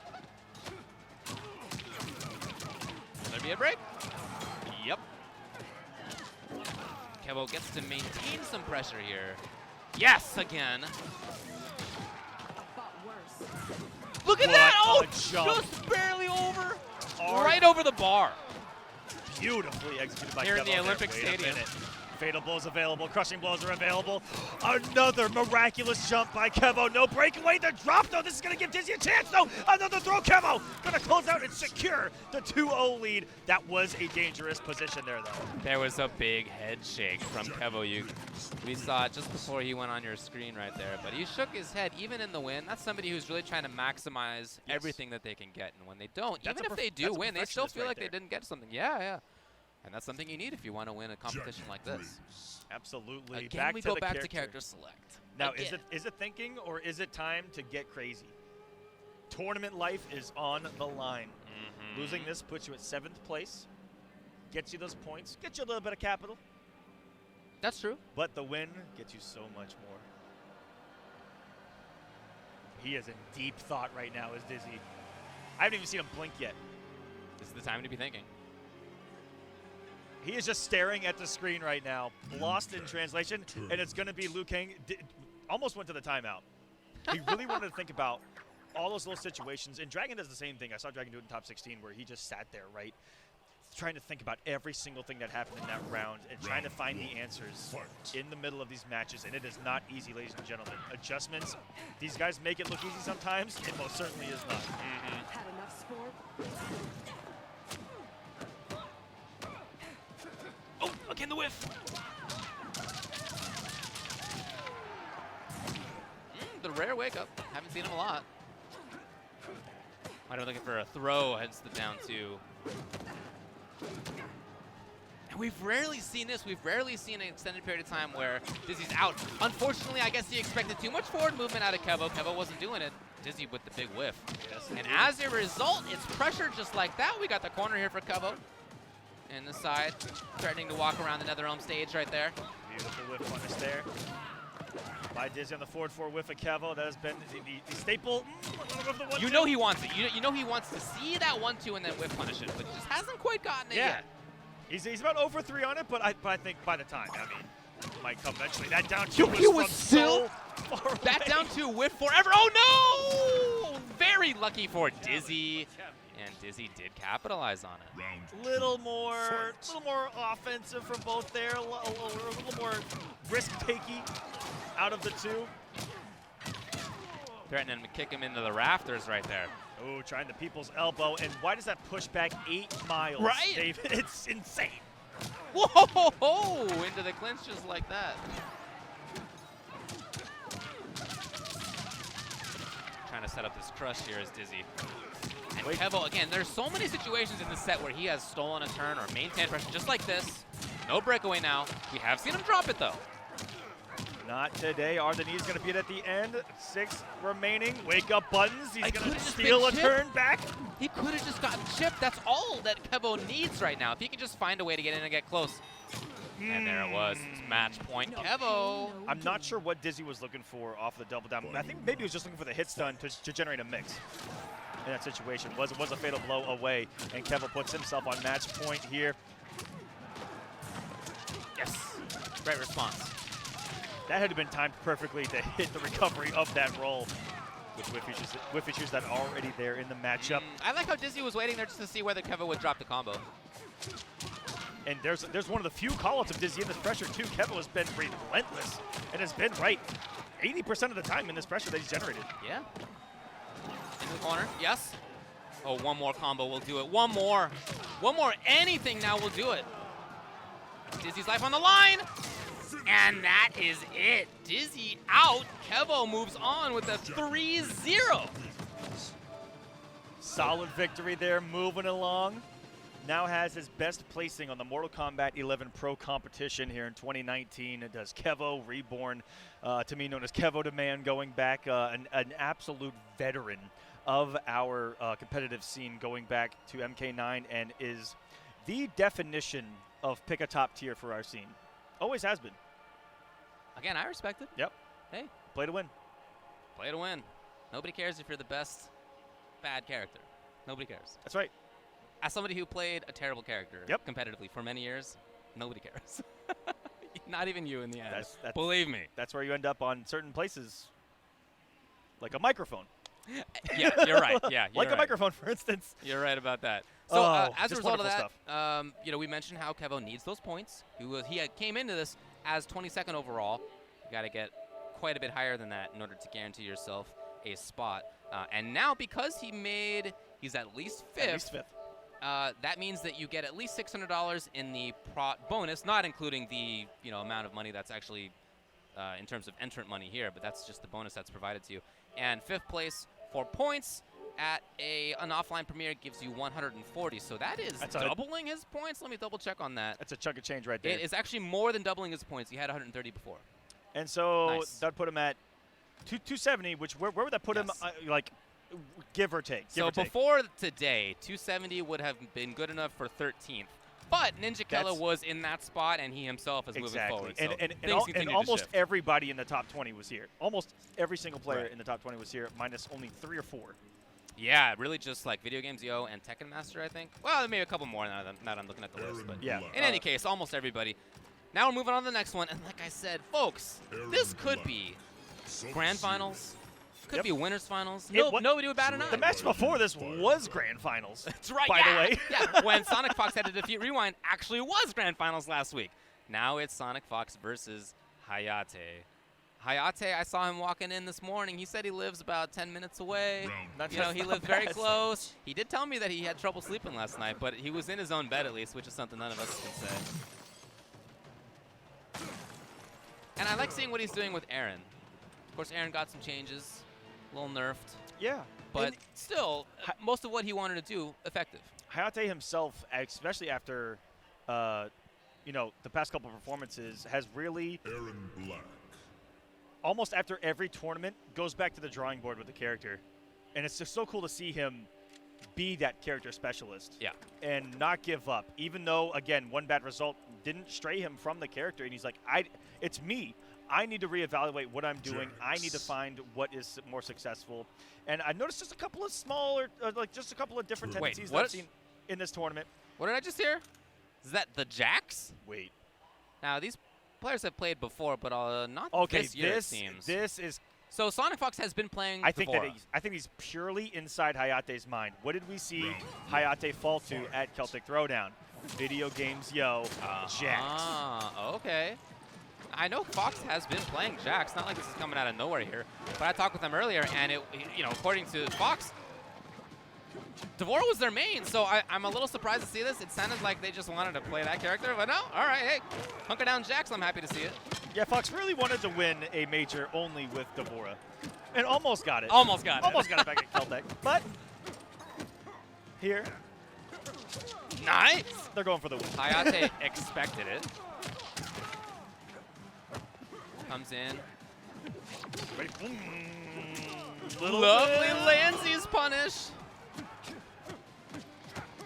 Will there be a break? Yep. Kevo gets to maintain some pressure here. Yes, again. I fought worse. Look at What that! Oh, a jump. just barely over. Hard. Right over the bar. Beautifully executed by Here Kevo in the there. Olympic Wait a Stadium. minute. Fatal blows available. Crushing blows are available. Another miraculous jump by Kevo. No breakaway. The drop, though. This is going to give Dizzy a chance, though. Another throw. Kevo going to close out and secure the 2-0 lead. That was a dangerous position there, though. There was a big head shake from Kevo. We saw it just before he went on your screen right there. But he shook his head even in the win. That's somebody who's really trying to maximize everything that they can get. And when they don't, That's even a if they do that's a win, they still perfectionist feel right like there. they didn't get something. Yeah, yeah. And that's something you need if you want to win a competition like this. Absolutely. Again, we go back character. to character select. Now, Again. is it thinking or is it time to get crazy? Tournament life is on the line. Mm-hmm. Losing this puts you at 7th place, gets you those points, gets you a little bit of capital, That's true. but the win gets you so much more. He is in deep thought right now, is Dizzy. I haven't even seen him blink yet. This is the time to be thinking. He is just staring at the screen right now, lost in translation, and it's going to be Liu Kang. Almost went to the timeout. He really wanted to think about all those little situations, and Dragon does the same thing. I saw Dragon do it in top 16 where he just sat there, right, trying to think about every single thing that happened in that round and trying to find the answers in the middle of these matches, and it is not easy, ladies and gentlemen. Adjustments, these guys make it look easy sometimes. It most certainly is not. Had enough sport. Oh, again the whiff. The rare wake up. Haven't seen him a lot. Might have been looking for a throw, hence the down 2. And we've rarely seen this. We've rarely seen an extended period of time where Dizzy's out. Unfortunately, I guess he expected too much forward movement out of Kevo. Kevo wasn't doing it. Dizzy with the big whiff. Yes, And as a result, it's pressure just like that. We got the corner here for Kevo. And the side, threatening to walk around the NetherRealm stage right there. Beautiful whiff punish there. By Dizzy on the forward 4 whiff of Kevo. That has been the staple. You know he wants it. You know he wants to see that 1-2 and then whiff punish it, but he just hasn't quite gotten it yet. He's about over 3 on it, but I think by the time, I mean, it might come eventually. That down 2 He was from so far That away. down 2 whiff forever. Oh no! Very lucky for Dizzy. And Dizzy did capitalize on it. Round Little more offensive from both there. A little more risk-taking out of the 2. Threatening to kick him into the rafters right there. Oh, trying the people's elbow. And why does that push back 8 miles, Right? David? It's insane. Whoa! Into the clinch just like that. Trying to set up this crush here is Dizzy. And Kevo, again, there's so many situations in this set where he has stolen a turn or maintained pressure just like this. No breakaway now. We have seen him drop it though. Not today. Are the knees going to beat at the end? 6 remaining. Wake up buttons. He's I going could've to just steal a been turn back. He could have just gotten chipped. That's all that Kevo needs right now. If he can just find a way to get in and get close. And there it was. It's match point Kevo. I'm not sure what Dizzy was looking for off the double down. I think maybe he was just looking for the hit stun to generate a mix. In that situation, was a fatal blow away, and Kevo puts himself on match point here. Yes. Great response. That had been timed perfectly to hit the recovery of that roll with whiff issues that are already there in the matchup. I like how Dizzy was waiting there just to see whether Kevo would drop the combo. And there's one of the few call-outs of Dizzy in this pressure too. Kevo has been relentless and has been right 80% of the time in this pressure that he's generated. Yeah. Into the corner. Yes. Oh, one more combo will do it. One more. One more anything now will do it. Dizzy's life on the line. And that is it. Dizzy out. Kevo moves on with a 3-0. Solid victory there, moving along. Now has his best placing on the Mortal Kombat 11 Pro competition here in 2019. It does Kevo Reborn, to me known as Kevo Demand, going back an absolute veteran of our competitive scene going back to MK9 and is the definition of pick a top tier for our scene. Always has been. Again, I respect it. Yep. Hey, Play to win. play to win. Nobody cares if you're the best bad character. Nobody cares. That's right. As somebody who played a terrible character competitively for many years, nobody cares. Not even you in the end. That's Believe me. That's where you end up on certain places, like a microphone. Yeah, you're right. Yeah, you're Like right. a microphone, for instance. You're right about that. So Oh, as a just result of wonderful that, you know, we mentioned how Kevo needs those points. He came into this as 22nd overall. You got to get quite a bit higher than that in order to guarantee yourself a spot. And now because he's at least fifth. At least fifth. That means that you get at least $600 in the bonus, not including the amount of money that's actually in terms of entrant money here, but that's just the bonus that's provided to you. And fifth place for points at an offline premiere gives you 140. So that is doubling his points. Let me double check on that. That's a chunk of change right there. It is actually more than doubling his points. He had 130 before. And so Nice. that'd put him at 270, which where would that put him, like, give or take? So before today, 270 would have been good enough for 13th. But Ninja Killa was in that spot, and he himself is moving forward. So And almost everybody in the top 20 was here. Almost every single player in the top 20 was here, minus only 3 or 4. Yeah, really just like Video Games Yo and Tekken Master, I think. Well, maybe a couple more now that I'm looking at the list. But yeah. In any case, almost everybody. Now we're moving on to the next one. And like I said, folks, this could be Grand Finals. Could be Winners Finals. Nobody would bat an eye. The match before this was Grand Finals. That's right. By the way. Yeah, when Sonic Fox had to defeat Rewind, actually was Grand Finals last week. Now it's Sonic Fox versus Hayate. Hayate, I saw him walking in this morning. He said he lives about 10 minutes away. He lived very close. He did tell me that he had trouble sleeping last night, but he was in his own bed at least, which is something none of us can say. And I like seeing what he's doing with Aaron. Of course, Aaron got some changes. a little nerfed. Yeah. But And still, most of what he wanted to do, effective. Hayate himself, especially after, the past couple performances, has really, Aaron Black. almost after every tournament, goes back to the drawing board with the character. And it's just so cool to see him be that character specialist. Yeah. And not give up. Even though, again, one bad result didn't stray him from the character. And he's like, it's me. I need to reevaluate what I'm doing. I need to find what is more successful. And I noticed just a couple of smaller, just a couple of different Wait, tendencies that what? I've seen in this tournament. What did I just hear? Is that the Jacks? Wait. Now, these players have played before, but not Okay, this year, it seems. this is. So Sonic Fox has been playing I think Devora. he's purely inside Hayate's mind. What did we see Hayate fall to at Celtic Throwdown? Video games, yo, Jax. Ah, okay. I know Fox has been playing Jax. Not like this is coming out of nowhere here. But I talked with them earlier, and according to Fox, Devora was their main. So I'm a little surprised to see this. It sounded like they just wanted to play that character, but no. All right, hey, hunker down Jax. I'm happy to see it. Yeah, Fox really wanted to win a major only with Devora, and almost got it. Almost got it. Almost got it back at Celtic, but here Nice. they're going for the win. Hayate expected it. Comes in. Ready? Little Lovely bit. Landsy's punish.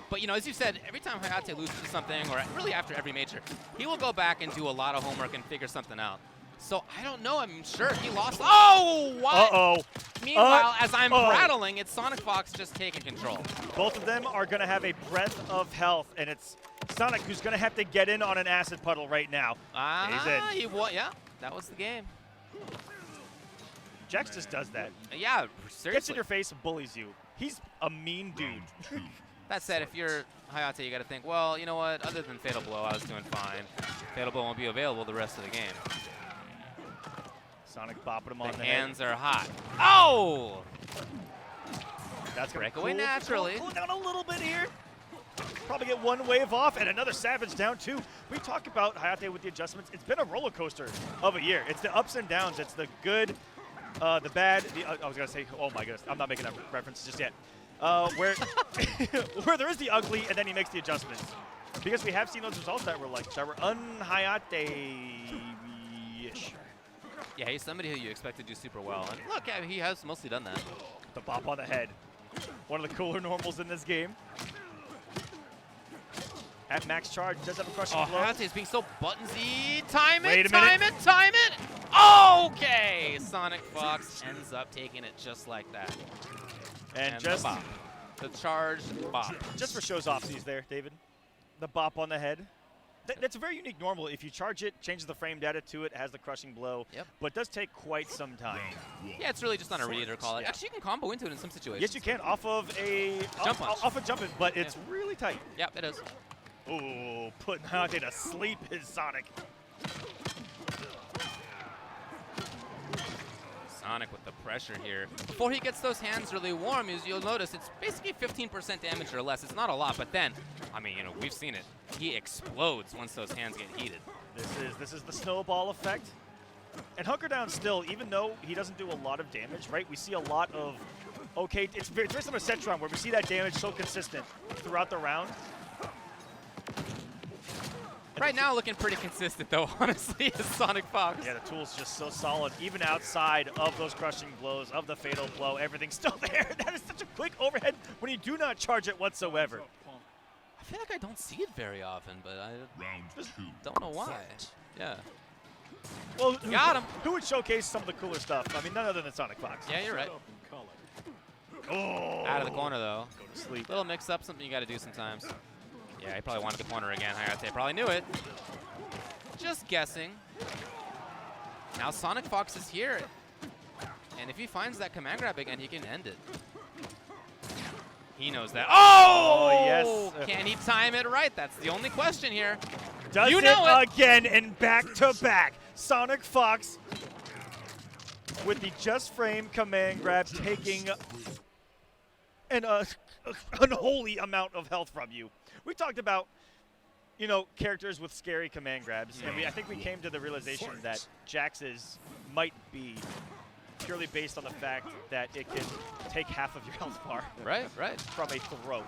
But, as you said, every time Hayate loses to something, or really after every major, he will go back and do a lot of homework and figure something out. So, I don't know. I'm sure he lost. Oh, what? Uh-oh. Meanwhile, as I'm Uh-oh. prattling, it's Sonic Fox just taking control. Both of them are going to have a breath of health, and it's Sonic who's going to have to get in on an acid puddle right now. He's in. Yeah, that was the game. Jax just does that. Yeah, Gets in seriously. your face and bullies you. He's a mean dude. That said, if you're Hayate, you got to think, well, you know what? Other than Fatal Blow, I was doing fine. Fatal Blow won't be available the rest of the game. Sonic bopping him on The the hands are hot. Oh! That's going to break away naturally. Cool down a little bit here. Probably get one wave off and another Savage down too. We talk about Hayate with the adjustments. It's been a roller coaster of a year. It's the ups and downs. It's the good, the bad. I was going to say, oh my goodness, I'm not making that reference just yet. Where there is the ugly and then he makes the adjustments. Because we have seen those results that were un-Hayate-ish. Yeah, he's somebody who you expect to do super well. And look, yeah, he has mostly done that. The bop on the head. One of the cooler normals in this game. At max charge, does have a crushing blow. Hayate is being so buttonsy. Time Wait it, a minute. time it, time it. Okay, Sonic Fox ends up taking it just like that. And the just, bop. The charge bop. just for shows offsies there, David. The bop on the head. That's a very unique normal. If you charge it, changes the frame data to it, has the crushing blow. Yep. But it does take quite some time. Yeah, it's really just on a read or call it. Yeah. Actually, you can combo into it in some situations. Yes, you can off of a Jump punch. off a jump it, but it's really tight. Yep, it is. Ooh, putting Hayate to sleep is Sonic. Sonic with the pressure here. Before he gets those hands really warm, as you'll notice, it's basically 15% damage or less. It's not a lot, but then, I mean, we've seen it. He explodes once those hands get heated. This is the snowball effect. And Hunker Down still, even though he doesn't do a lot of damage, right? We see a lot of, it's very similar to Cetron where we see that damage so consistent throughout the round. Right now, looking pretty consistent, though, honestly, is Sonic Fox. Yeah, the tool's just so solid, even outside of those crushing blows, of the fatal blow, everything's still there. That is such a quick overhead when you do not charge it whatsoever. I feel like I don't see it very often, but I Round two. don't know why. Yeah. Well, Got him. Who would showcase some of the cooler stuff? I mean, none other than Sonic Fox. Yeah, you're right. Oh. Out of the corner, though. Go to sleep. Little mix-up, something you got to do sometimes. Yeah, he probably wanted the corner again. Hayate probably knew it. Just guessing. Now Sonic Fox is here. And if he finds that command grab again, he can end it. He knows that. Oh! Yes. Can he time it right? That's the only question here. Does You it know it. again and back to back. Sonic Fox with the just frame command grab taking an unholy amount of health from you. We talked about, characters with scary command grabs, and I think we came to the realization that Jax's might be purely based on the fact that it can take half of your health bar Right, right. from a throw.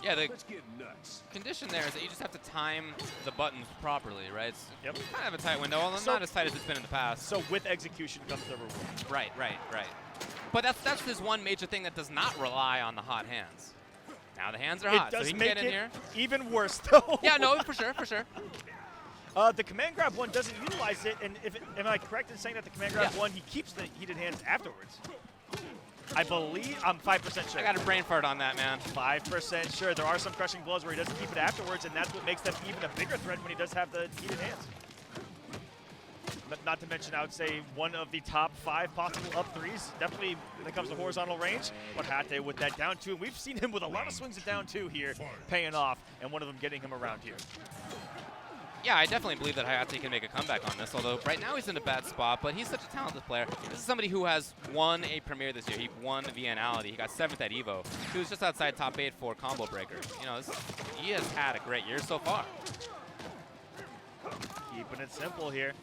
Yeah, the Let's get nuts. condition there is that you just have to time the buttons properly, right? It's Yep. kind of a tight window, although So- not as tight as it's been in the past. So with execution comes the reward. Right, right, right. But that's his one major thing that does not rely on the hot hands. Now the hands are It hot, so does he can make get in it here. even worse, though. Yeah, no, for sure, for sure. The command grab one doesn't utilize it, and am I correct in saying that the command grab Yeah. one, he keeps the heated hands afterwards? I believe, I'm 5% sure. I got a brain fart on that, man. 5% sure. There are some crushing blows where he doesn't keep it afterwards, and that's what makes them even a bigger threat when he does have the heated hands. But not to mention, I would say one of the top 5 possible up threes, definitely when it comes to horizontal range. But Hate with that down 2, and we've seen him with a lot of swings at down 2 here, paying off, and one of them getting him around here. Yeah, I definitely believe that Hayate can make a comeback on this, although right now he's in a bad spot, but he's such a talented player. This is somebody who has won a Premier this year. He won the Viennality. He got 7th at EVO. He was just outside top 8 for Combo Breaker. You know, he has had a great year so far. Keeping it simple here.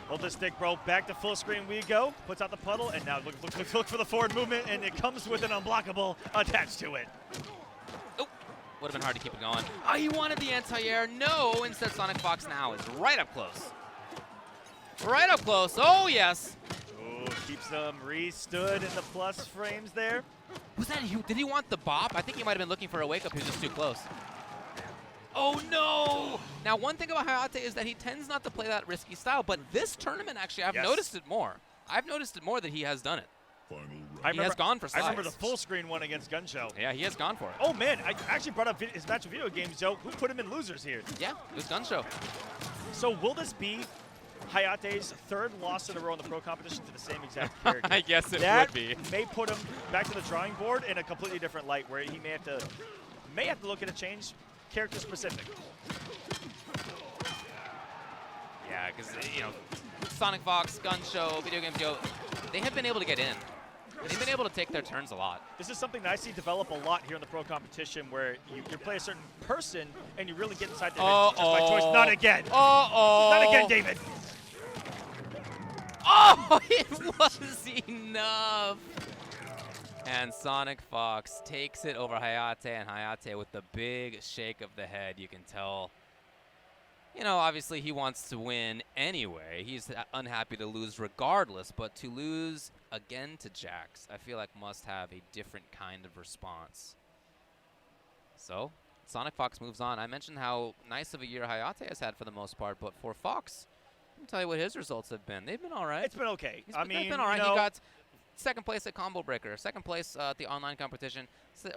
Hold the stick, bro. Back to full screen we go. Puts out the puddle, and now look for the forward movement, and it comes with an unblockable attached to it. Would have been hard to keep it going. Oh, he wanted the anti-air. No, instead Sonic Fox now is right up close. Right up close. Oh, yes. Oh, keeps them re-stood in the plus frames there. Was that did he want the bop? I think he might have been looking for a wake-up. He was just too close. Oh, no. Now, one thing about Hayate is that he tends not to play that risky style, but this tournament, actually, I've Yes. noticed it more. I've noticed it more that he has done it. Final round. I He has gone for I remember slides. the full screen one against Gunshow. Yeah, he has gone for it. Oh, man, I actually brought up his match with video games, Joe. Who put him in losers here? Yeah, it was Gun Show. So will this be Hayate's 3rd loss in a row in the pro competition to the same exact character? I guess it that would be. may put him back to the drawing board in a completely different light, where he may have to look at a change, character specific. Yeah, because, you know, Sonic Fox, Gun Show, Video Game Joe, they have been able to get in. They've been able to take their turns a lot. This is something that I see develop a lot here in the pro competition, where you play a certain person and you really get inside their head just by choice. Not again. Uh-oh. Not again, David. Oh, it was enough. And Sonic Fox takes it over Hayate, and Hayate with the big shake of the head. You can tell, you know, obviously he wants to win anyway. He's unhappy to lose regardless, but to lose again to Jax, I feel like must have a different kind of response. So, Sonic Fox moves on. I mentioned how nice of a year Hayate has had for the most part, but for Fox, let me tell you what his results have been. They've been all right. It's been okay. They've been all right. you know, He got 2nd place at Combo Breaker, 2nd place at the online competition,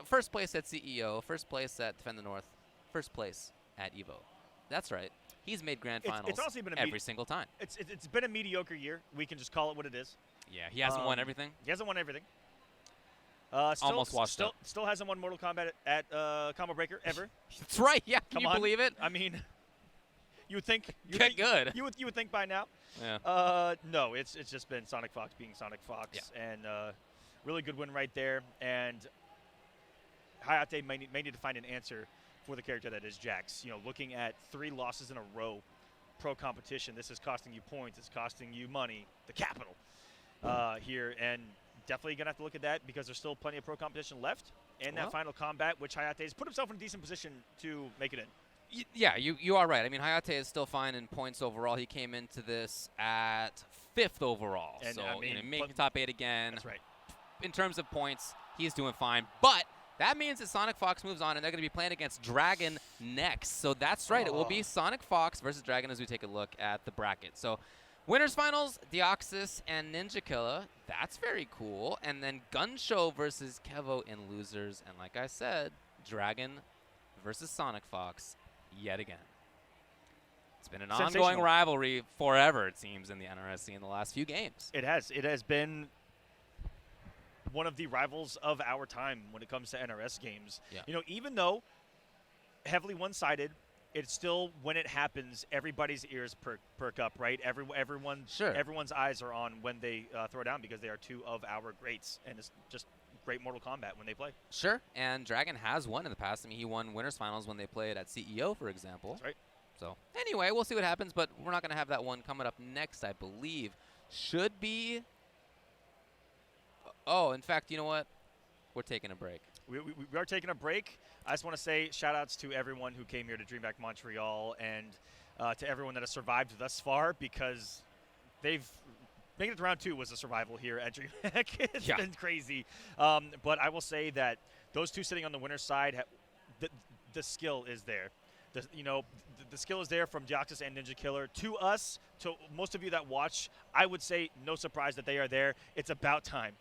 1st place at CEO, 1st place at Defend the North, 1st place at EVO. That's right. He's made grand finals it's honestly been a every single time. it's been a mediocre year. We can just call it what it is. Yeah, he hasn't won everything. He hasn't won everything. Still, Almost washed up. Still hasn't won Mortal Kombat at Combo Breaker ever. That's right. Yeah, can Come you on. believe it? I mean, you would think. Get good. You would think by now. Yeah. No, it's just been Sonic Fox being Sonic Fox, and really good win right there. And Hayate may need to find an answer for the character that is Jax. You know, looking at 3 losses in a row, pro competition, this is costing you points, it's costing you money, the capital here, and definitely gonna have to look at that because there's still plenty of pro competition left. And that final combat, which Hayate has put himself in a decent position to make it in. Yeah, you are right. I mean, Hayate is still fine in points overall. He came into this at 5th overall. And, so, I mean, you know, making but- top 8 again. That's right. In terms of points, he's doing fine. But that means that Sonic Fox moves on, and they're going to be playing against Dragon next. So that's right. It will be Sonic Fox versus Dragon as we take a look at the bracket. So winners finals, Deoxys and Ninja Killa. That's very cool. And then Gun Show versus Kevo in losers. And like I said, Dragon versus Sonic Fox yet again. It's been an ongoing Sensational. rivalry forever, it seems, in the NRSC in the last few games. It has. It has been one of the rivals of our time when it comes to NRS games. Yeah. You know, even though heavily one-sided, it's still, when it happens, everybody's ears perk up, right? Everyone's eyes are on when they throw down because they are 2 of our greats, and it's just great Mortal Kombat when they play. Sure, and Dragon has won in the past. I mean, he won winners finals when they played at CEO, for example. That's right. So anyway, we'll see what happens, but we're not going to have that one coming up next, I believe. Should be Oh, in fact, you know what? We're taking a break. We are taking a break. I just want to say shout outs to everyone who came here to DreamHack Montreal and to everyone that has survived thus far, because they've making it to round 2 was a survival here at DreamHack. It's Yeah. been crazy. But I will say that those two sitting on the winner's side, the skill is there. The skill is there from Deoxys and Ninja Killer. To us, to most of you that watch, I would say no surprise that they are there. It's about time.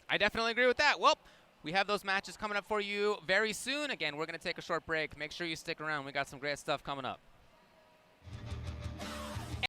I definitely agree with that. Well, we have those matches coming up for you very soon. Again, we're going to take a short break. Make sure you stick around. We got some great stuff coming up.